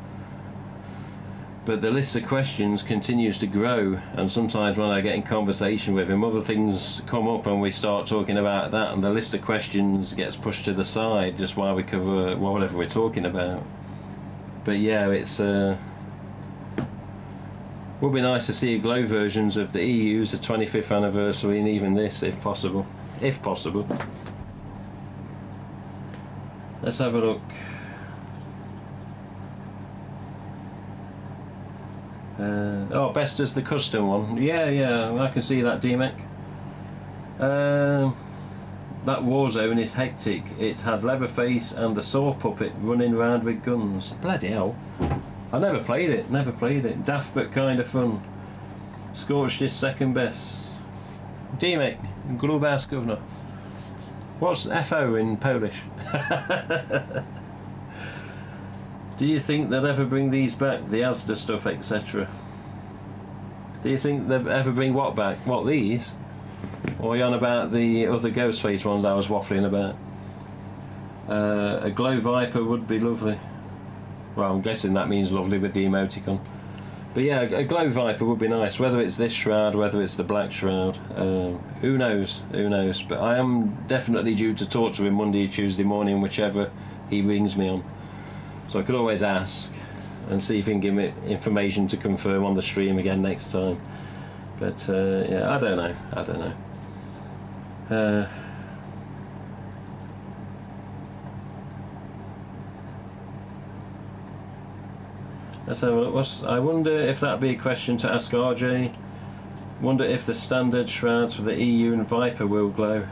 But the list of questions continues to grow, and sometimes when I get in conversation with him, other things come up and we start talking about that, and the list of questions gets pushed to the side just while we cover whatever we're talking about. But yeah, it's would be nice to see glow versions of the EU's, the 25th anniversary, and even this, if possible. If possible. Let's have a look. Best as the custom one. Yeah, I can see that, D-Mech. That Warzone is hectic. It had Leatherface and the Saw Puppet running around with guns. Bloody hell. I never played it. Daft but kind of fun. Scorched is second best. D-Mech, Grubas Governor. What's FO in Polish? Do you think they'll ever bring these back? The Asda stuff, etc. Do you think they'll ever bring what back? What, these? Or are you on about the other Ghostface ones I was waffling about? A Glow Viper would be lovely. Well, I'm guessing that means lovely with the emoticon. But yeah, a Glow Viper would be nice. Whether it's this shroud, whether it's the black shroud. Who knows? But I am definitely due to talk to him Monday or Tuesday morning, whichever he rings me on. So I could always ask and see if he can give me information to confirm on the stream again next time. But yeah, I don't know. Let's have a look. I wonder if that'd be a question to ask RJ. Wonder if the standard shrouds for the EU and Viper will glow.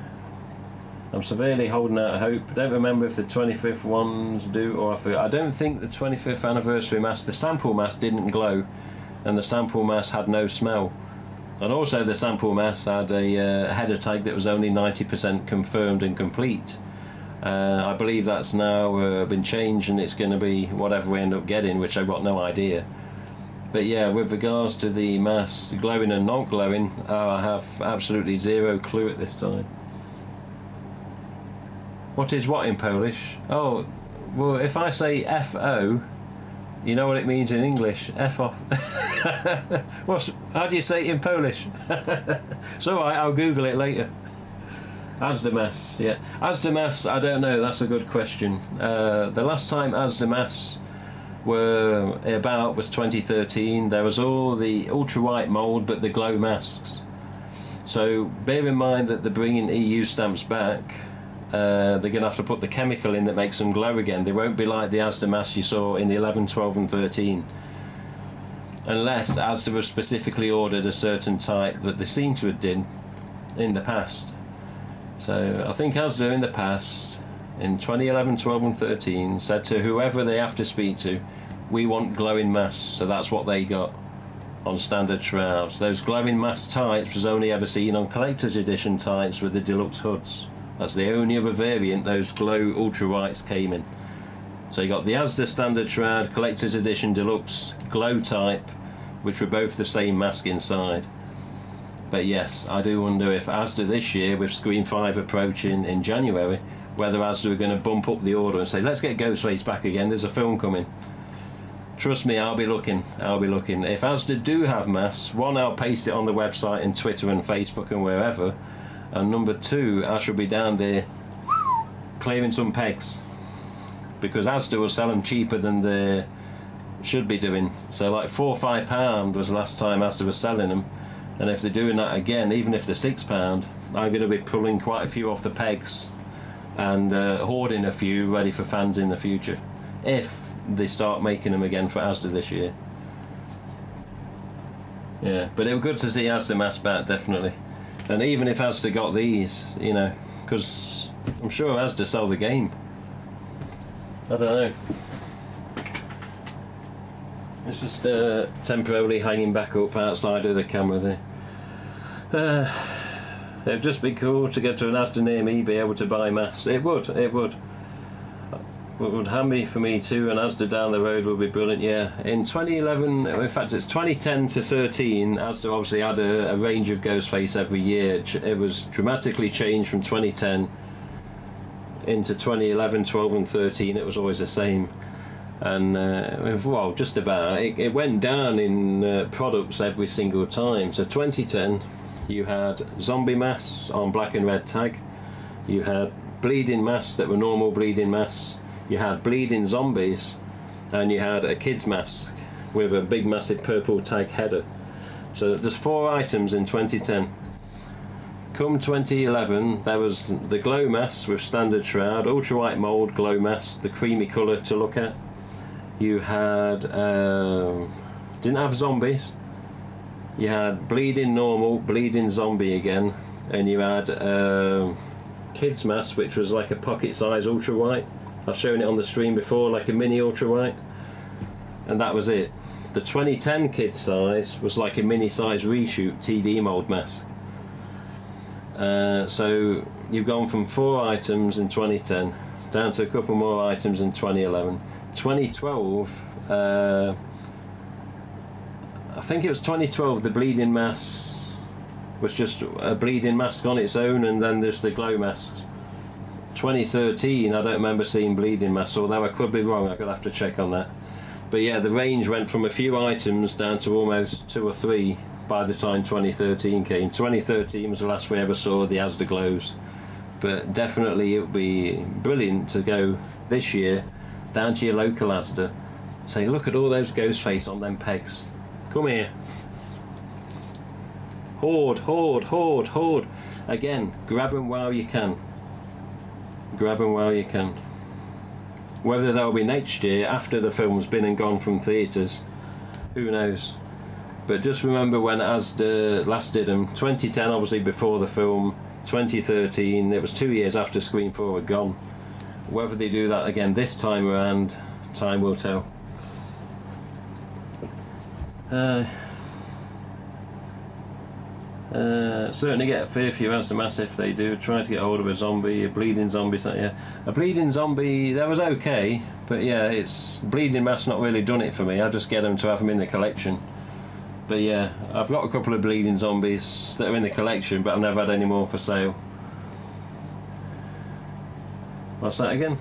I'm severely holding out hope. Don't remember if the 25th ones do or I don't think the 25th anniversary mask, the sample mask didn't glow, and the sample mask had no smell. And also the sample mask had a header tag that was only 90% confirmed and complete. I believe that's now been changed and it's going to be whatever we end up getting, which I've got no idea. But yeah, with regards to the masks glowing and not glowing, I have absolutely zero clue at this time. What is what in Polish? Oh, well, if I say FO, you know what it means in English. F off. How do you say it in Polish? So I'll Google it later. Asdamas, yeah. Asdamas, I don't know, that's a good question. The last time Asdamas were about was 2013. There was all the ultra white mould but the glow masks. So bear in mind that they're bringing EU stamps back. They're going to have to put the chemical in that makes them glow again. They won't be like the Asda masks you saw in the 11, 12 and 13. Unless Asda have specifically ordered a certain type that they seem to have done in the past. So I think Asda in the past, in 2011, 12 and 13, said to whoever they have to speak to, we want glowing masks. So that's what they got on standard shrouds. Those glowing mask types was only ever seen on collector's edition types with the deluxe hoods. That's the only other variant those glow ultra whites came in. So you got the Asda standard shroud, collector's edition deluxe, glow type, which were both the same mask inside. But yes, I do wonder if Asda this year, with Screen 5 approaching in January, whether Asda are going to bump up the order and say, let's get Ghostface back again, there's a film coming. Trust me, I'll be looking. If Asda do have masks, one, I'll paste it on the website and Twitter and Facebook and wherever. And number two, I shall be down there clearing some pegs. Because Asda will sell them cheaper than they should be doing. So like £4 or £5 was the last time Asda was selling them. And if they're doing that again, even if they're £6, I'm going to be pulling quite a few off the pegs and hoarding a few ready for fans in the future. If they start making them again for Asda this year. Yeah, but it was good to see Asda mask back, definitely. And even if Asda got these, you know, because I'm sure Asda sell the game. I don't know. It's just temporarily hanging back up outside of the camera there. It'd just be cool to get to an Asda near me, be able to buy masks. It would. It would handy for me too, and Asda down the road would be brilliant, yeah. In 2011, in fact it's 2010 to 13, Asda obviously had a range of Ghostface every year. It was dramatically changed from 2010 into 2011, 12 and 13, it was always the same. And well, just about it went down in products every single time. So 2010, you had zombie masks on black and red tag, you had bleeding masks that were normal bleeding masks, you had bleeding zombies, and you had a kids mask with a big massive purple tag header. So there's 4 items in 2010. Come 2011, there was the glow mask with standard shroud, ultra white mould glow mask, the creamy colour to look at. You had didn't have zombies. You had bleeding normal, bleeding zombie again, and you had kids mask, which was like a pocket size ultra white. I've shown it on the stream before, like a mini ultra white, and that was it. The 2010 kids size was like a mini size reshoot TD mold mask. So you've gone from 4 items in 2010 down to a couple more items in 2011. 2012, I think it was 2012, the bleeding mask was just a bleeding mask on its own, and then there's the glow masks. 2013, I don't remember seeing bleeding masks, although I could be wrong, I could have to check on that. But yeah, the range went from a few items down to almost 2 or 3 by the time 2013 came. 2013 was the last we ever saw the Asda glows. But definitely it would be brilliant to go this year down to your local Asda, say, look at all those Ghostface on them pegs. Come here. Hoard, hoard, hoard, hoard. Again, grab them while you can. Grab them while you can. Whether they'll be next year after the film's been and gone from theatres, who knows. But just remember when Asda last did them, 2010 obviously before the film, 2013, it was 2 years after Scream 4 had gone. Whether they do that again this time around, time will tell. Certainly get a fair few Asda masks if they do. Try to get hold of a zombie, a bleeding zombie. Yeah, a bleeding zombie, that was okay, but yeah, it's bleeding mask not really done it for me. I just get them to have them in the collection. But yeah, I've got a couple of bleeding zombies that are in the collection, but I've never had any more for sale. What's that again?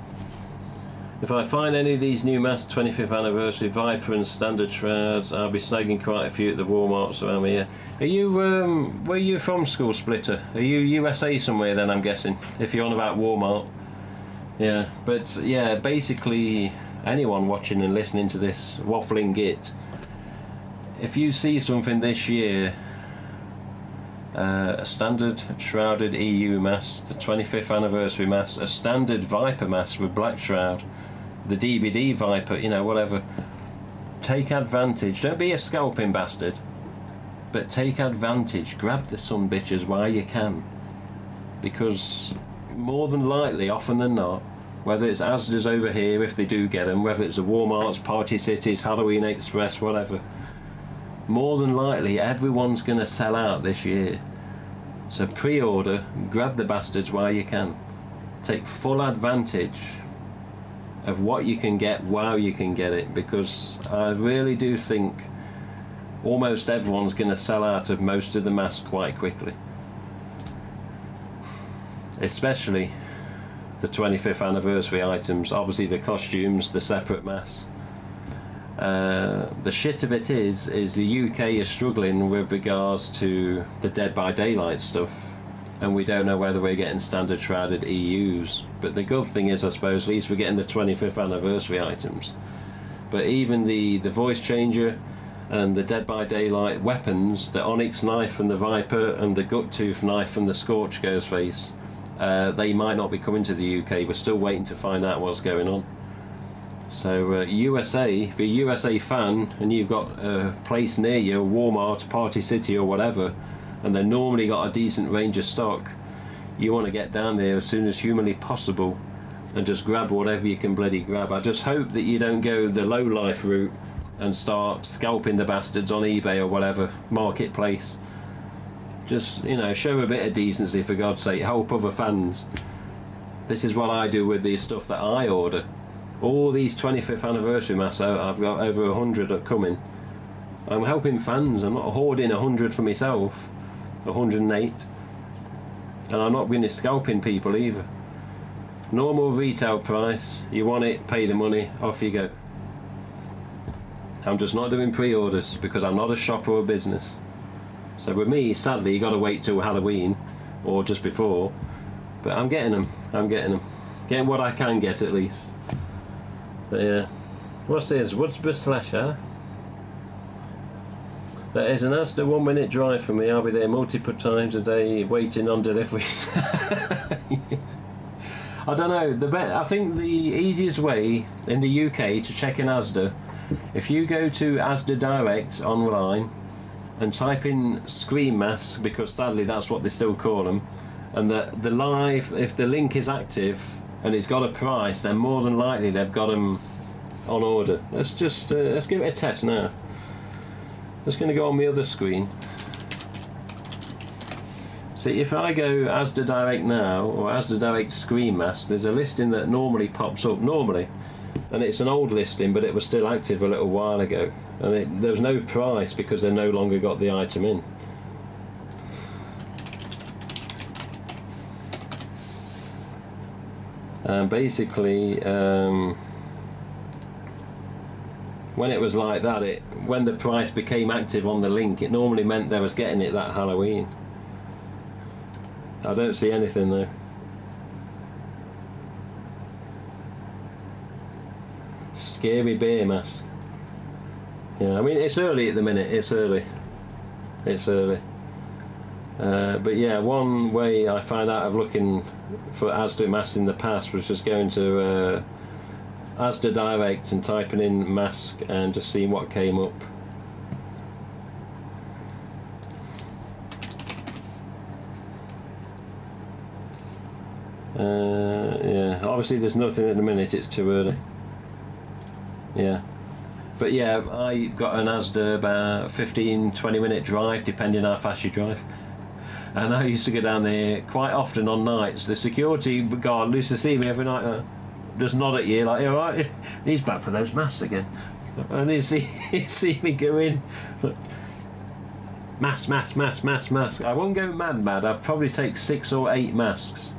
If I find any of these new masks, 25th anniversary, Viper and standard shrouds, I'll be snagging quite a few at the Walmarts around here. Are you, where are you from, School Splitter? Are you USA somewhere then, I'm guessing, if you're on about Walmart? Yeah, but yeah, basically anyone watching and listening to this waffling git, if you see something this year, a standard shrouded EU mask, the 25th anniversary mask, a standard Viper mask with black shroud, the DBD Viper, you know, whatever. Take advantage. Don't be a scalping bastard, but take advantage. Grab the son bitches while you can, because more than likely, often than not, whether it's Asda's over here if they do get them, whether it's the Walmarts, Party Cities, Halloween Express, whatever, more than likely everyone's going to sell out this year. So pre-order, grab the bastards while you can. Take full advantage of what you can get while you can get it, because I really do think almost everyone's going to sell out of most of the masks quite quickly. Especially the 25th anniversary items, obviously the costumes, the separate masks. The shit of it is the UK is struggling with regards to the Dead by Daylight stuff, and we don't know whether we're getting standard shrouded EUs. But the good thing is, I suppose, at least we're getting the 25th anniversary items. But even the voice changer and the Dead by Daylight weapons, the Onyx knife and the Viper and the Gut Tooth knife and the Scorch Ghostface, they might not be coming to the UK. We're still waiting to find out what's going on. So USA, if you're a USA fan and you've got a place near you, Walmart, Party City or whatever, and they've normally got a decent range of stock, you want to get down there as soon as humanly possible and just grab whatever you can bloody grab. I just hope that you don't go the low life route and start scalping the bastards on eBay or whatever, marketplace. Just, you know, show a bit of decency, for God's sake, help other fans. This is what I do with the stuff that I order. All these 25th anniversary masks, I've got over 100 are coming. I'm helping fans, I'm not hoarding 100 for myself, 108. And I'm not going to scalping people either. Normal retail price, you want it, pay the money, off you go. I'm just not doing pre-orders because I'm not a shop or a business. So with me, sadly, you got to wait till Halloween or just before. But I'm getting them. Getting what I can get at least. But yeah. What's this? Woodsborough Slasher? That is an Asda 1 minute drive for me. I'll be there multiple times a day waiting on deliveries. I don't know. I think the easiest way in the UK to check an Asda, if you go to Asda Direct online and type in screen masks, because sadly that's what they still call them, and the live, if the link is active and it's got a price, then more than likely they've got them on order. Let's just let's give it a test now. Just going to go on the other screen. See, if I go Asda Direct now, or Asda Direct Screen Mask, there's a listing that normally pops up, and it's an old listing, but it was still active a little while ago, and there was no price because they no longer got the item in. And basically, when it was like that, when the price became active on the link, it normally meant they was getting it that Halloween. I don't see anything though. Scary bear mask. Yeah, I mean it's early at the minute. It's early. But yeah, one way I found out of looking for Asda masks in the past was just going to Asda Direct and typing in mask and just seeing what came up. Yeah, obviously there's nothing at the minute, it's too early. Yeah, but yeah, I got an Asda about 15-20 minute drive depending how fast you drive, and I used to go down there quite often on nights. The security guard used to see me every night, just nod at you like, you alright? He's back for those masks again. And he'd see me go in, mask. I won't go mad. I'd probably take 6 or 8 masks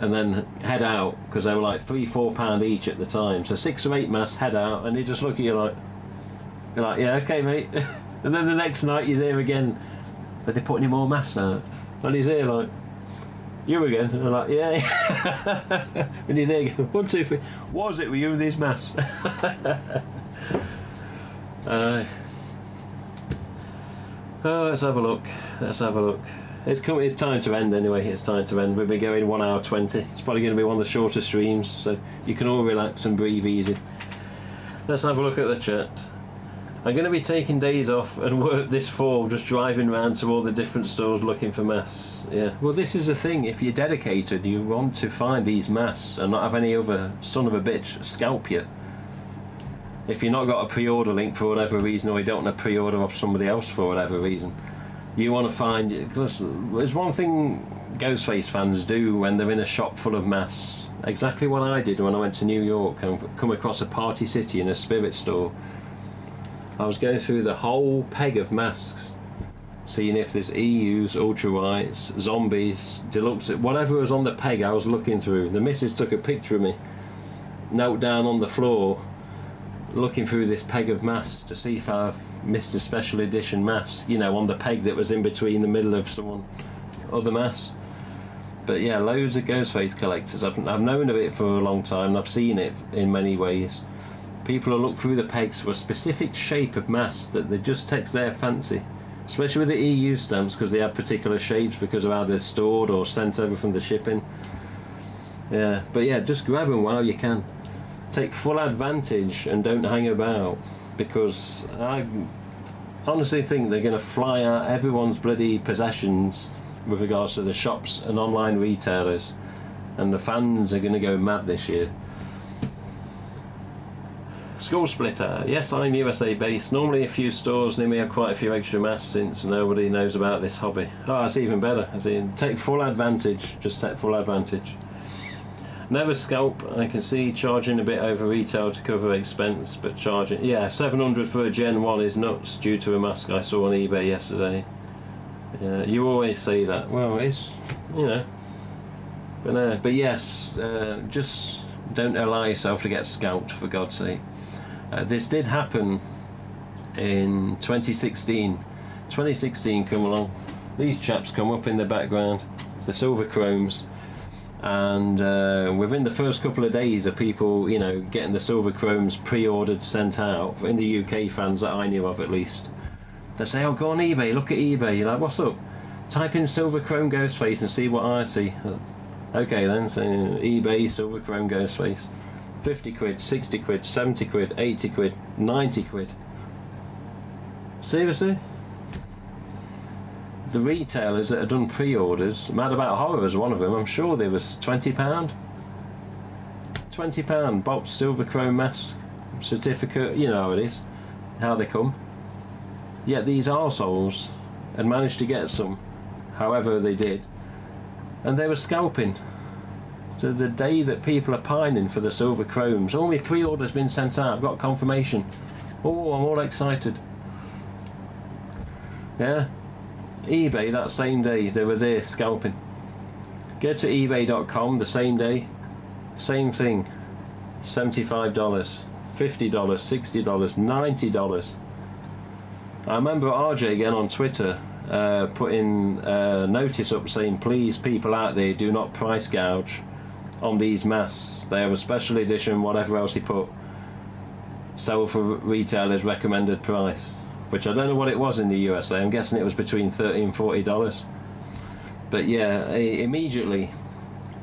and then head out, because they were like £3-4 each at the time. So 6 or 8 masks, head out, and they just look at you like, you're like, yeah, okay mate. And then the next night you're there again, but they're putting any more masks out, and he's there like, you again? And I'm like, yeah. And you're there going, 1, 2, 3. What was it with you with these masks? Let's have a look. It's time to end anyway. It's time to end. We've been going 1 hour 20. It's probably going to be one of the shorter streams, so you can all relax and breathe easy. Let's have a look at the chat. I'm going to be taking days off and work this fall, just driving around to all the different stores looking for masks. Yeah. Well, this is the thing. If you're dedicated, you want to find these masks and not have any other son of a bitch scalp you. If you've not got a pre-order link for whatever reason, or you don't want to pre-order off somebody else for whatever reason, you want to find. There's one thing Ghostface fans do when they're in a shop full of masks. Exactly what I did when I went to New York and come across a Party City in a spirit store. I was going through the whole peg of masks, seeing if there's EUs, ultra-whites, zombies, deluxe, whatever was on the peg I was looking through. The missus took a picture of me, knelt down on the floor, looking through this peg of masks to see if I've missed a special edition mask, on the peg that was in between the middle of some other masks. But yeah, loads of Ghostface collectors. I've known of it for a long time, and I've seen it in many ways. People will look through the pegs for a specific shape of mask that they just takes their fancy, especially with the EU stamps, because they have particular shapes because of how they're stored or sent over from the shipping. Yeah, but yeah, just grab them while you can. Take full advantage and don't hang about, because I honestly think they're going to fly out everyone's bloody possessions with regards to the shops and online retailers, and the fans are going to go mad this year. Skull Splitter, yes, I'm USA based. Normally a few stores near me have quite a few extra masks since nobody knows about this hobby. Oh, that's even better. Take full advantage, just take full advantage. Never scalp. I can see charging a bit over retail to cover expense, but charging, yeah, 700 for a Gen 1 is nuts due to a mask I saw on eBay yesterday. Yeah, you always say that. Well, it's, but yes, just don't allow yourself to get scalped, for God's sake. This did happen in 2016. 2016 come along. These chaps come up in the background, the Silver Chromes, and within the first couple of days of people, you know, getting the Silver Chromes pre-ordered, sent out, in the UK fans that I knew of at least, they say, oh, go on eBay, look at eBay. You're like, what's up? Type in Silver Chrome Ghostface and see what I see. Okay then, so eBay Silver Chrome Ghostface. 50 quid, 60 quid, 70 quid, 80 quid, 90 quid. Seriously? The retailers that had done pre-orders, Mad About Horror was one of them, I'm sure there was £20. £20, Bob's Silver Chrome mask, certificate, you know how it is, how they come. Yet these arseholes had managed to get some, however they did, and they were scalping. So the day that people are pining for the Silver Chromes, all my pre-orders been sent out, I've got confirmation. Oh, I'm all excited. Yeah? eBay that same day, they were there scalping. Go to ebay.com the same day, same thing. $75, $50, $60, $90. I remember RJ again on Twitter putting a notice up saying, please, people out there, do not price gouge on these masks. They have a special edition, whatever else he put, sell for retailers recommended price, which I don't know what it was in the USA. I'm guessing it was between $30 and $40. But yeah, immediately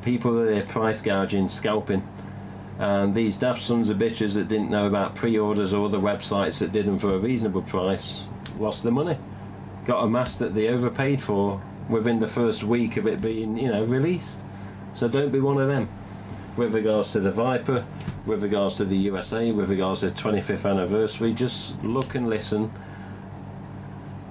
people are there price gouging, scalping, and these daft sons of bitches that didn't know about pre-orders or the websites that did them for a reasonable price lost their money. Got a mask that they overpaid for within the first week of it being, you know, released. So don't be one of them. With regards to the Viper, with regards to the USA, with regards to the 25th anniversary, just look and listen.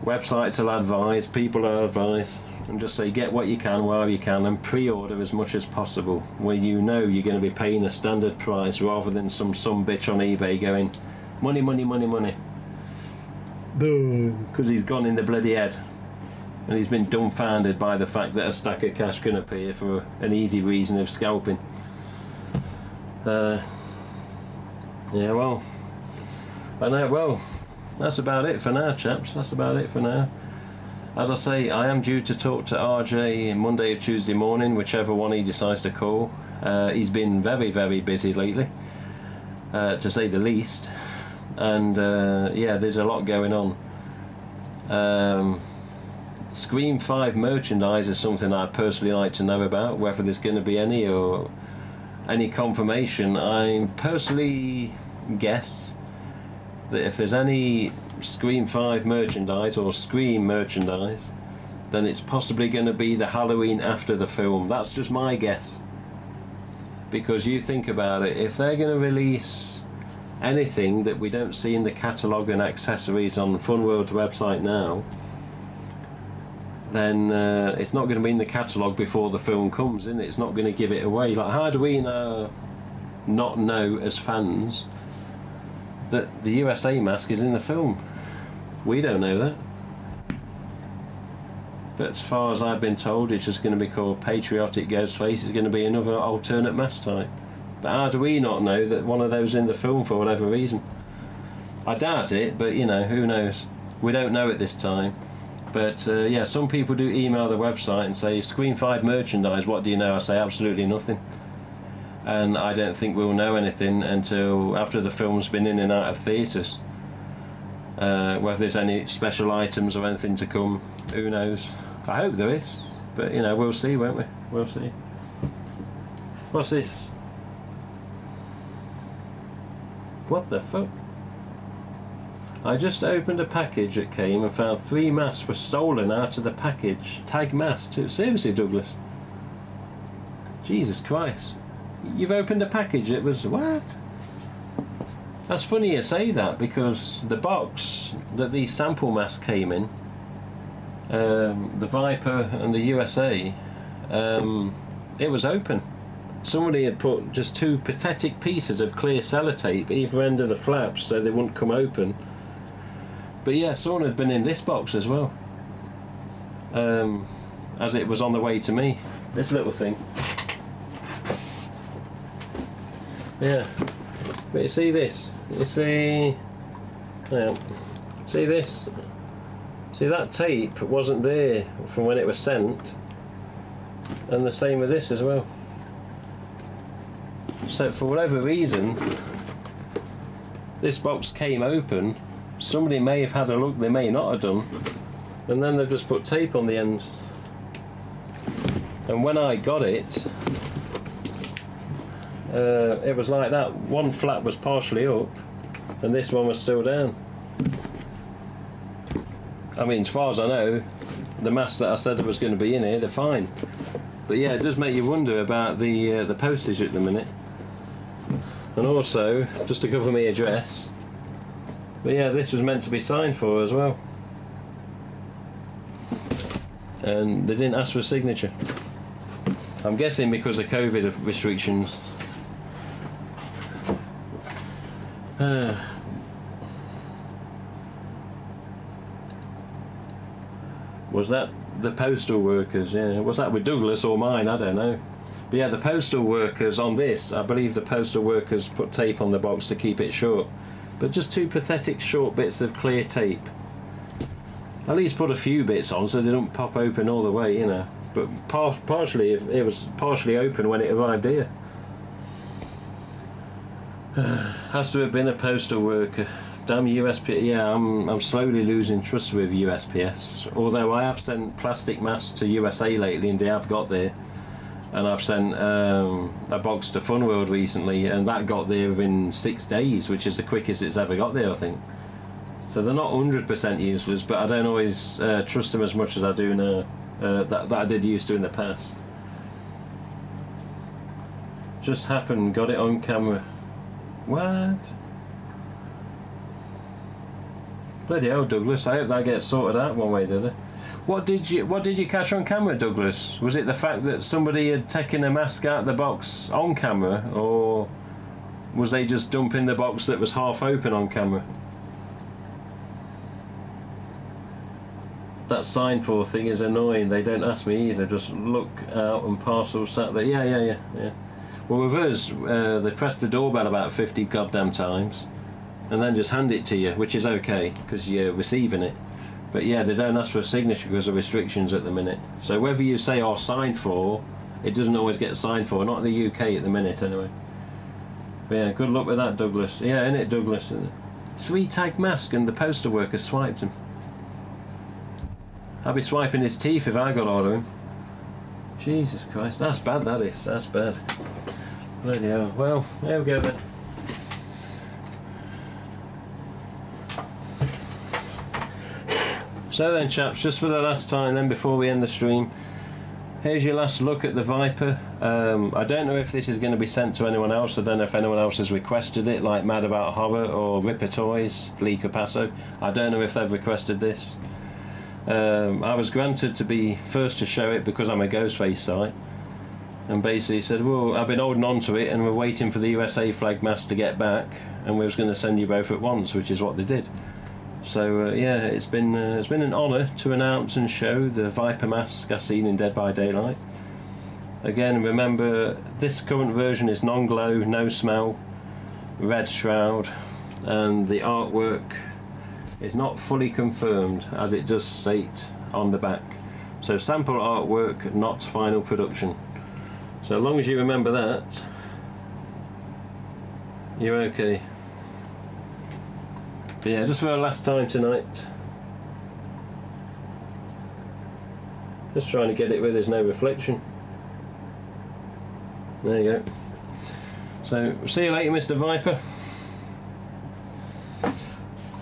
Websites will advise, people will advise, and just say get what you can while you can, and pre-order as much as possible where you know you're going to be paying a standard price, rather than some bitch on eBay going money, money, money, money, because he's gone in the bloody head and he's been dumbfounded by the fact that a stack of cash can appear for an easy reason of scalping. Yeah, well, I know, well, that's about it for now, chaps. That's about it for now. As I say, I am due to talk to RJ Monday or Tuesday morning, whichever one he decides to call. He's been very, very busy lately, to say the least. And yeah, there's a lot going on. Scream 5 merchandise is something I'd personally like to know about, whether there's going to be any or any confirmation. I personally guess that if there's any Scream 5 merchandise or Scream merchandise, then it's possibly going to be the Halloween after the film. That's just my guess. Because you think about it, if they're going to release anything that we don't see in the catalogue and accessories on Funworld's website now, then it's not going to be in the catalogue before the film comes, isn't it? It's not going to give it away. Like, how do we not know as fans that the USA mask is in the film? We don't know that. But as far as I've been told, it's just going to be called Patriotic Ghostface. It's going to be another alternate mask type. But how do we not know that one of those in the film for whatever reason? I doubt it, but you know, who knows? We don't know at this time. But yeah, some people do email the website and say, Scream 5 merchandise, what do you know? I say absolutely nothing. And I don't think we'll know anything until after the film's been in and out of theatres. Whether there's any special items or anything to come, who knows? I hope there is, but you know, we'll see, won't we? We'll see. What's this? What the fuck? I just opened a package that came and found 3 masks were stolen out of the package. Tag masks too. Seriously, Douglas? Jesus Christ. You've opened a package that was... what? That's funny you say that, because the box that these sample masks came in, the Viper and the USA, it was open. Somebody had put just 2 pathetic pieces of clear sellotape either end of the flaps so they wouldn't come open. But yeah, someone had been in this box as well, as it was on the way to me. This little thing. Yeah. But you see this? You see... yeah. See this? See, that tape wasn't there from when it was sent, and the same with this as well. So for whatever reason, this box came open. Somebody may have had a look, they may not have done, and then they've just put tape on the ends. And when I got it, it was like that. One flap was partially up, and this one was still down. I mean, as far as I know, the masks that I said there was going to be in here, they're fine. But yeah, it does make you wonder about the postage at the minute. And also, just to cover my address. But yeah, this was meant to be signed for as well. And they didn't ask for a signature. I'm guessing because of COVID restrictions. Was that the postal workers? Yeah, was that with Douglas or mine? I don't know. But yeah, the postal workers on this, I believe the postal workers put tape on the box to keep it short. But just two pathetic short bits of clear tape. At least put a few bits on so they don't pop open all the way, you know. But partially, if it was partially open when it arrived here. Has to have been a postal worker. Damn USPS. Yeah, I'm slowly losing trust with USPS. Although I have sent plastic masks to USA lately, and they have got there. And I've sent a box to Funworld recently, and that got there within 6 days, which is the quickest it's ever got there, I think. So they're not 100% useless, but I don't always trust them as much as I do now. That I did used to in the past. Just happened, got it on camera. What? Bloody hell, Douglas! I hope that gets sorted out one way or the other. What did you catch on camera, Douglas? Was it the fact that somebody had taken a mask out of the box on camera, or was they just dumping the box that was half open on camera? That sign for thing is annoying. They don't ask me either. Just look out and parcels sat there. Yeah. Well, with us, they press the doorbell about 50 goddamn times, and then just hand it to you, which is okay because you're receiving it. But yeah, they don't ask for a signature because of restrictions at the minute. So whether you say "or signed for," it doesn't always get signed for. Not in the UK at the minute, anyway. But yeah, good luck with that, Douglas. Yeah, innit, Douglas? 3 tag mask, and the postal worker swiped him. I'd be swiping his teeth if I got hold of him. Jesus Christ, that's bad, that is. That's bad. Bloody hell. Well, there we go then. So then, chaps, just for the last time then before we end the stream, here's your last look at the Viper. I don't know if this is going to be sent to anyone else. I don't know if anyone else has requested it, like Mad About Horror or Ripper Toys, Lee Capasso. I don't know if they've requested this. I was granted to be first to show it because I'm a Ghostface site, and basically said, well, I've been holding on to it and we're waiting for the USA flag mask to get back, and we was going to send you both at once, which is what they did. So yeah, it's been an honour to announce and show the Viper mask I've seen in Dead by Daylight. Again, remember, this current version is non-glow, no smell, red shroud, and the artwork is not fully confirmed, as it does state on the back. So sample artwork, not final production. So as long as you remember that, you're okay. But yeah, just for the last time tonight, just trying to get it where there's no reflection. There you go. So see you later, Mr. Viper.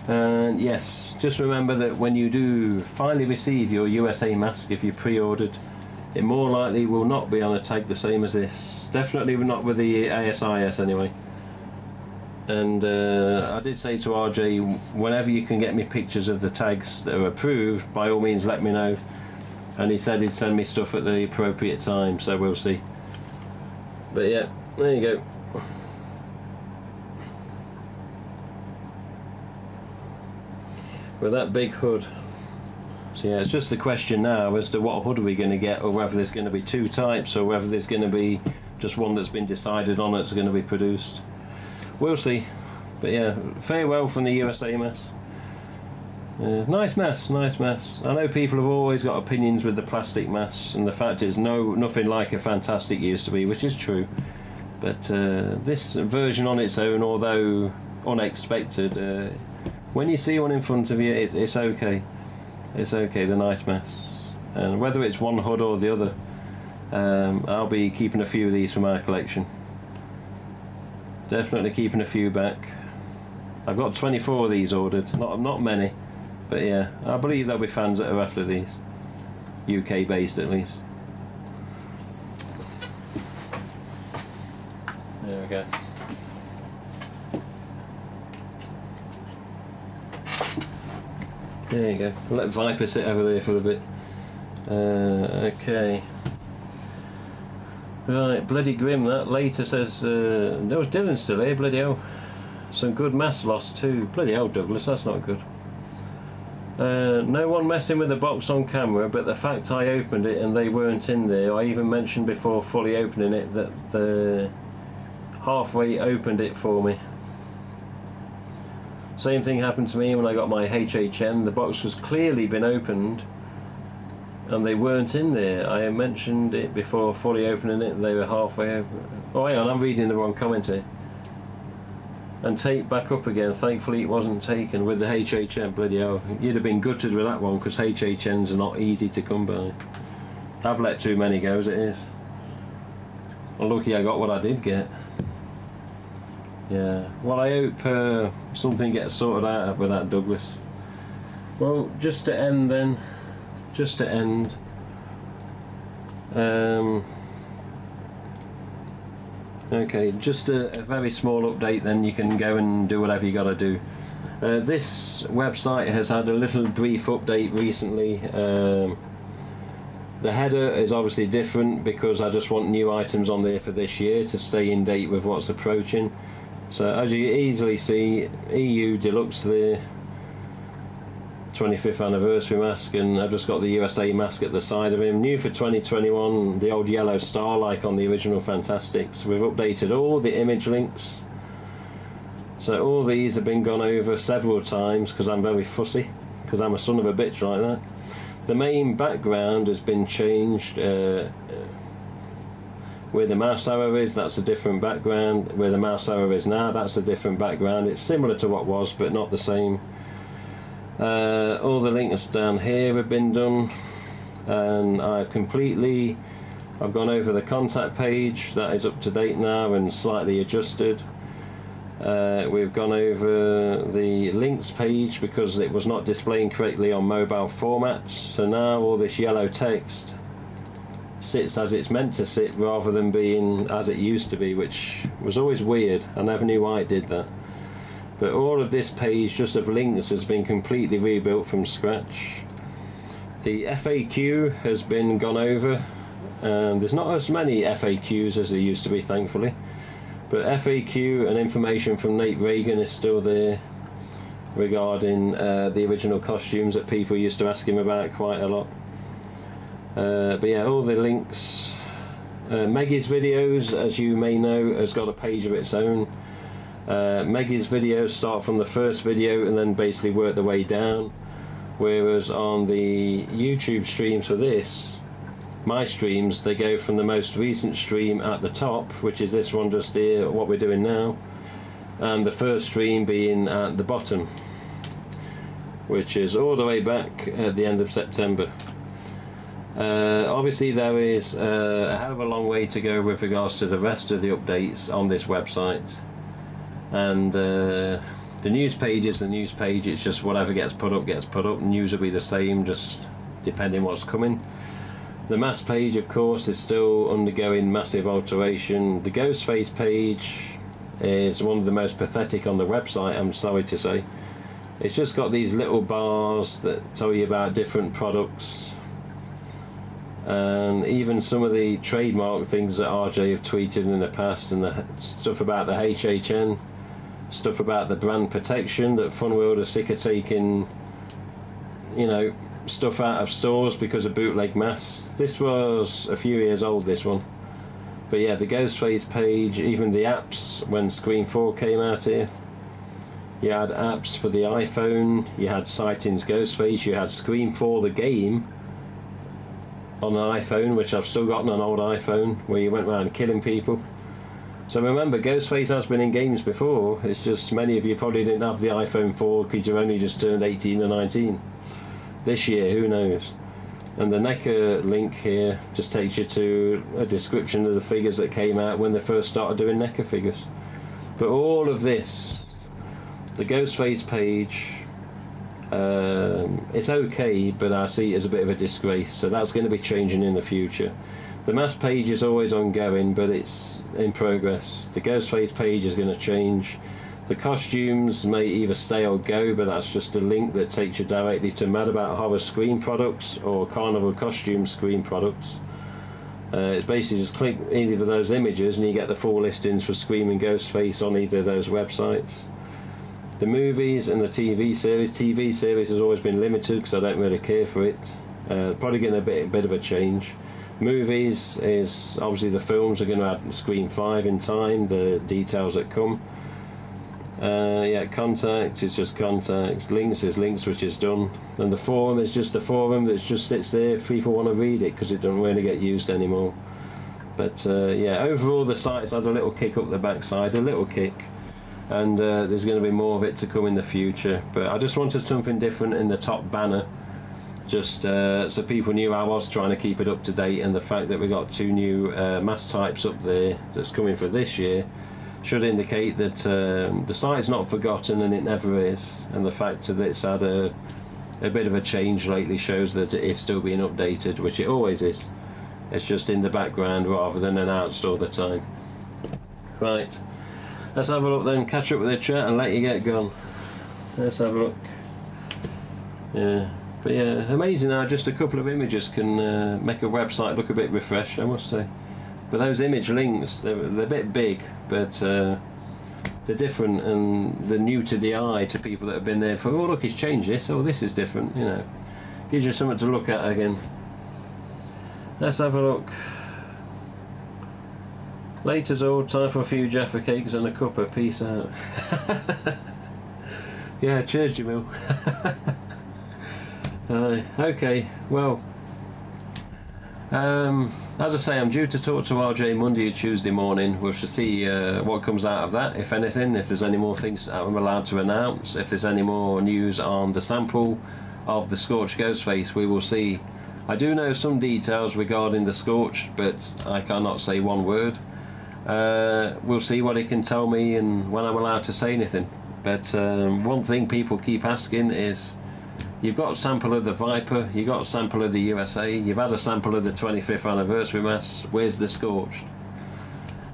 And yes, just remember that when you do finally receive your USA mask, if you pre-ordered, it more likely will not be on a tag the same as this. Definitely not with the ASIS anyway. And I did say to RJ, whenever you can get me pictures of the tags that are approved, by all means let me know. And he said he'd send me stuff at the appropriate time, so we'll see. But yeah, there you go. With that big hood. So yeah, it's just the question now as to what hood are we going to get, or whether there's going to be 2 types, or whether there's going to be just one that's been decided on that's going to be produced. We'll see. But yeah, farewell from the USA mask. Nice mess, nice mess. I know people have always got opinions with the plastic mass, and the fact is nothing like a Fantastic used to be, which is true. But this version on its own, although unexpected, when you see one in front of you, it's okay. It's okay, the nice mess. And whether it's one hood or the other, I'll be keeping a few of these from our collection. Definitely keeping a few back. I've got 24 of these ordered, not many. But yeah, I believe there'll be fans that are after these. UK based at least. There we go. There you go. Let Viper sit over there for a bit. Okay. Right, bloody grim that. Later says, there was Dylan still here, bloody hell. Some good mass lost too. Bloody hell, Douglas, that's not good. No one messing with the box on camera, but the fact I opened it and they weren't in there. I even mentioned before fully opening it that the halfway opened it for me. Same thing happened to me when I got my HHN. The box was clearly been opened and they weren't in there. I mentioned it before fully opening it and they were halfway open. Oh hang on, I'm reading the wrong comment here. And take back up again. Thankfully it wasn't taken with the HHN. Bloody hell, you'd have been gutted with that one because HHNs are not easy to come by. I've let too many go as it is. I'm lucky I got what I did get. Yeah, well I hope something gets sorted out with that, Douglas. Well, just to end then, okay, just a very small update, then you can go and do whatever you got to do. This website has had a little brief update recently. The header is obviously different because I just want new items on there for this year to stay in date with what's approaching. So as you easily see, EU Deluxe there, 25th anniversary mask, and I've just got the USA mask at the side of him. New for 2021, the old yellow star like on the original Fantastics. We've updated all the image links. So all these have been gone over several times because I'm very fussy, because I'm a son of a bitch like that. The main background has been changed. Where the mouse arrow is, that's a different background. Where the mouse arrow is now, that's a different background. It's similar to what was, but not the same. All the links down here have been done, and I've gone over the contact page. That is up to date now and slightly adjusted. We've gone over the links page because it was not displaying correctly on mobile formats, so now all this yellow text sits as it's meant to sit rather than being as it used to be, which was always weird. I never knew why it did that. But all of this page just of links has been completely rebuilt from scratch. The FAQ has been gone over, and there's not as many FAQs as there used to be, thankfully. But FAQ and information from Nate Reagan is still there regarding the original costumes that people used to ask him about quite a lot. But yeah, all the links. Meggy's videos, as you may know, has got a page of its own. Meggy's videos start from the first video and then basically work their way down, whereas on the YouTube streams for this, my streams, they go from the most recent stream at the top, which is this one just here, what we're doing now, and the first stream being at the bottom, which is all the way back at the end of September. Obviously there is a hell of a long way to go with regards to the rest of the updates on this website, and the news page is the news page. It's just whatever gets put up. News will be the same, just depending what's coming. The mass page, of course, is still undergoing massive alteration. The Ghostface page is one of the most pathetic on the website, I'm sorry to say. It's just got these little bars that tell you about different products, and even some of the trademark things that RJ have tweeted in the past, and the stuff about the HHN, stuff about the brand protection that Funworld are sick of taking, you know, stuff out of stores because of bootleg masks. This was a few years old, this one. But yeah, the Ghostface page, even the apps when Screen 4 came out here, You had apps for the iPhone, you had Sightings Ghostface, you had Scream4 the game on an iPhone, which I've still got on an old iPhone, where you went around killing people. So remember, Ghostface has been in games before. It's just many of you probably didn't have the iPhone 4 because you only just turned 18 or 19. This year, who knows? And the NECA link here just takes you to a description of the figures that came out when they first started doing NECA figures. But all of this, the Ghostface page, it's okay, but I see it as a bit of a disgrace. So that's going to be changing in the future. The mask page is always ongoing, but it's in progress. The Ghostface page is going to change. The costumes may either stay or go, but that's just a link that takes you directly to Mad About Horror Screen products or Carnival Costume Screen products. It's basically just click either of those images and you get the full listings for Scream and Ghostface on either of those websites. The movies and the TV series has always been limited because I don't really care for it. Probably getting a bit of a change. Movies is obviously the films are going to add Scream 5 in time, the details that come. Contact is just contact. Links is links, which is done. And the forum is just a forum that just sits there if people want to read it, because it doesn't really get used anymore. But overall the site's had a little kick up the backside, a little kick. And there's going to be more of it to come in the future. But I just wanted something different in the top banner, just so people knew I was trying to keep it up to date, and the fact that we got 2 new mask types up there that's coming for this year should indicate that the site's not forgotten, and it never is, and the fact that it's had a bit of a change lately shows that it is still being updated, which it always is. It's just in the background rather than announced all the time. Right, let's have a look then, catch up with the chat and let you get gone. Let's have a look. Yeah. But yeah, amazing how just a couple of images can make a website look a bit refreshed, I must say. But those image links, they're a bit big, but they're different and they're new to the eye to people that have been there for, oh look, he's changed this, oh this is different, you know. Gives you something to look at again. Let's have a look. Later's all, time for a few Jaffa cakes and a cuppa, peace out. Yeah, cheers Jamil. Okay, well, as I say, I'm due to talk to RJ Monday or Tuesday morning. We'll see what comes out of that, if anything, if there's any more things I'm allowed to announce, if there's any more news on the sample of the Scorched Ghostface, we will see. I do know some details regarding the Scorched, but I cannot say one word. We'll see what he can tell me and when I'm allowed to say anything. But one thing people keep asking is, you've got a sample of the Viper, you've got a sample of the USA, you've had a sample of the 25th anniversary mask, where's the Scorched?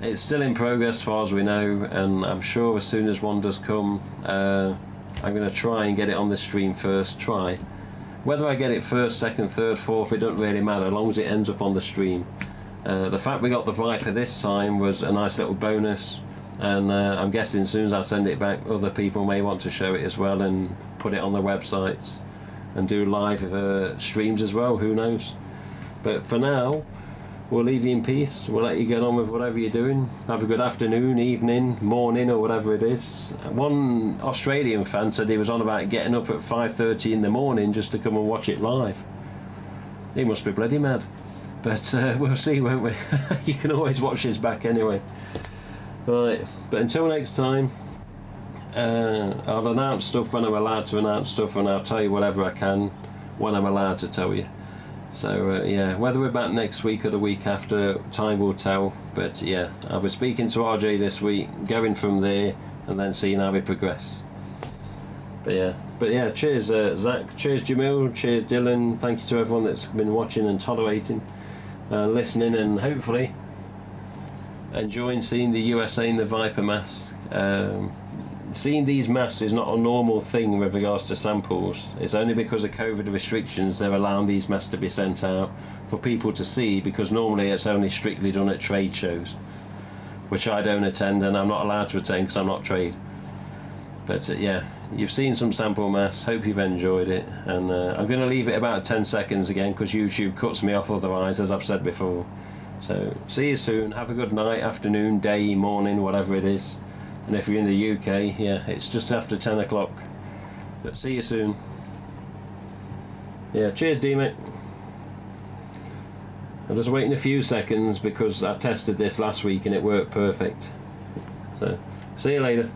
It's still in progress as far as we know, and I'm sure as soon as one does come, I'm going to try and get it on the stream first, try. Whether I get it first, second, third, fourth, it doesn't really matter, as long as it ends up on the stream. The fact we got the Viper this time was a nice little bonus, and I'm guessing as soon as I send it back, other people may want to show it as well and put it on their websites and do live streams as well, who knows. But for now, we'll leave you in peace. We'll let you get on with whatever you're doing. Have a good afternoon, evening, morning, or whatever it is. One Australian fan said he was on about getting up at 5:30 in the morning just to come and watch it live. He must be bloody mad. But we'll see, won't we? You can always watch his back anyway. Right, but until next time, I'll announce stuff when I'm allowed to announce stuff, and I'll tell you whatever I can when I'm allowed to tell you. So whether we're back next week or the week after, time will tell. But yeah, I'll be speaking to RJ this week, going from there, and then seeing how we progress. But yeah, cheers Zach, cheers Jamil, cheers Dylan, thank you to everyone that's been watching and tolerating, listening, and hopefully enjoying seeing the USA and the Viper mask. Seeing these masks is not a normal thing with regards to samples. It's only because of COVID restrictions they're allowing these masks to be sent out for people to see, because normally it's only strictly done at trade shows, which I don't attend, and I'm not allowed to attend because I'm not trade. But yeah, you've seen some sample masks, hope you've enjoyed it, and I'm going to leave it about 10 seconds again because YouTube cuts me off otherwise, as I've said before. So see you soon, have a good night, afternoon, day, morning, whatever it is. And if you're in the UK, yeah, it's just after 10 o'clock. But see you soon. Yeah, cheers, D-Mate. I'm just waiting a few seconds because I tested this last week and it worked perfect. So, see you later.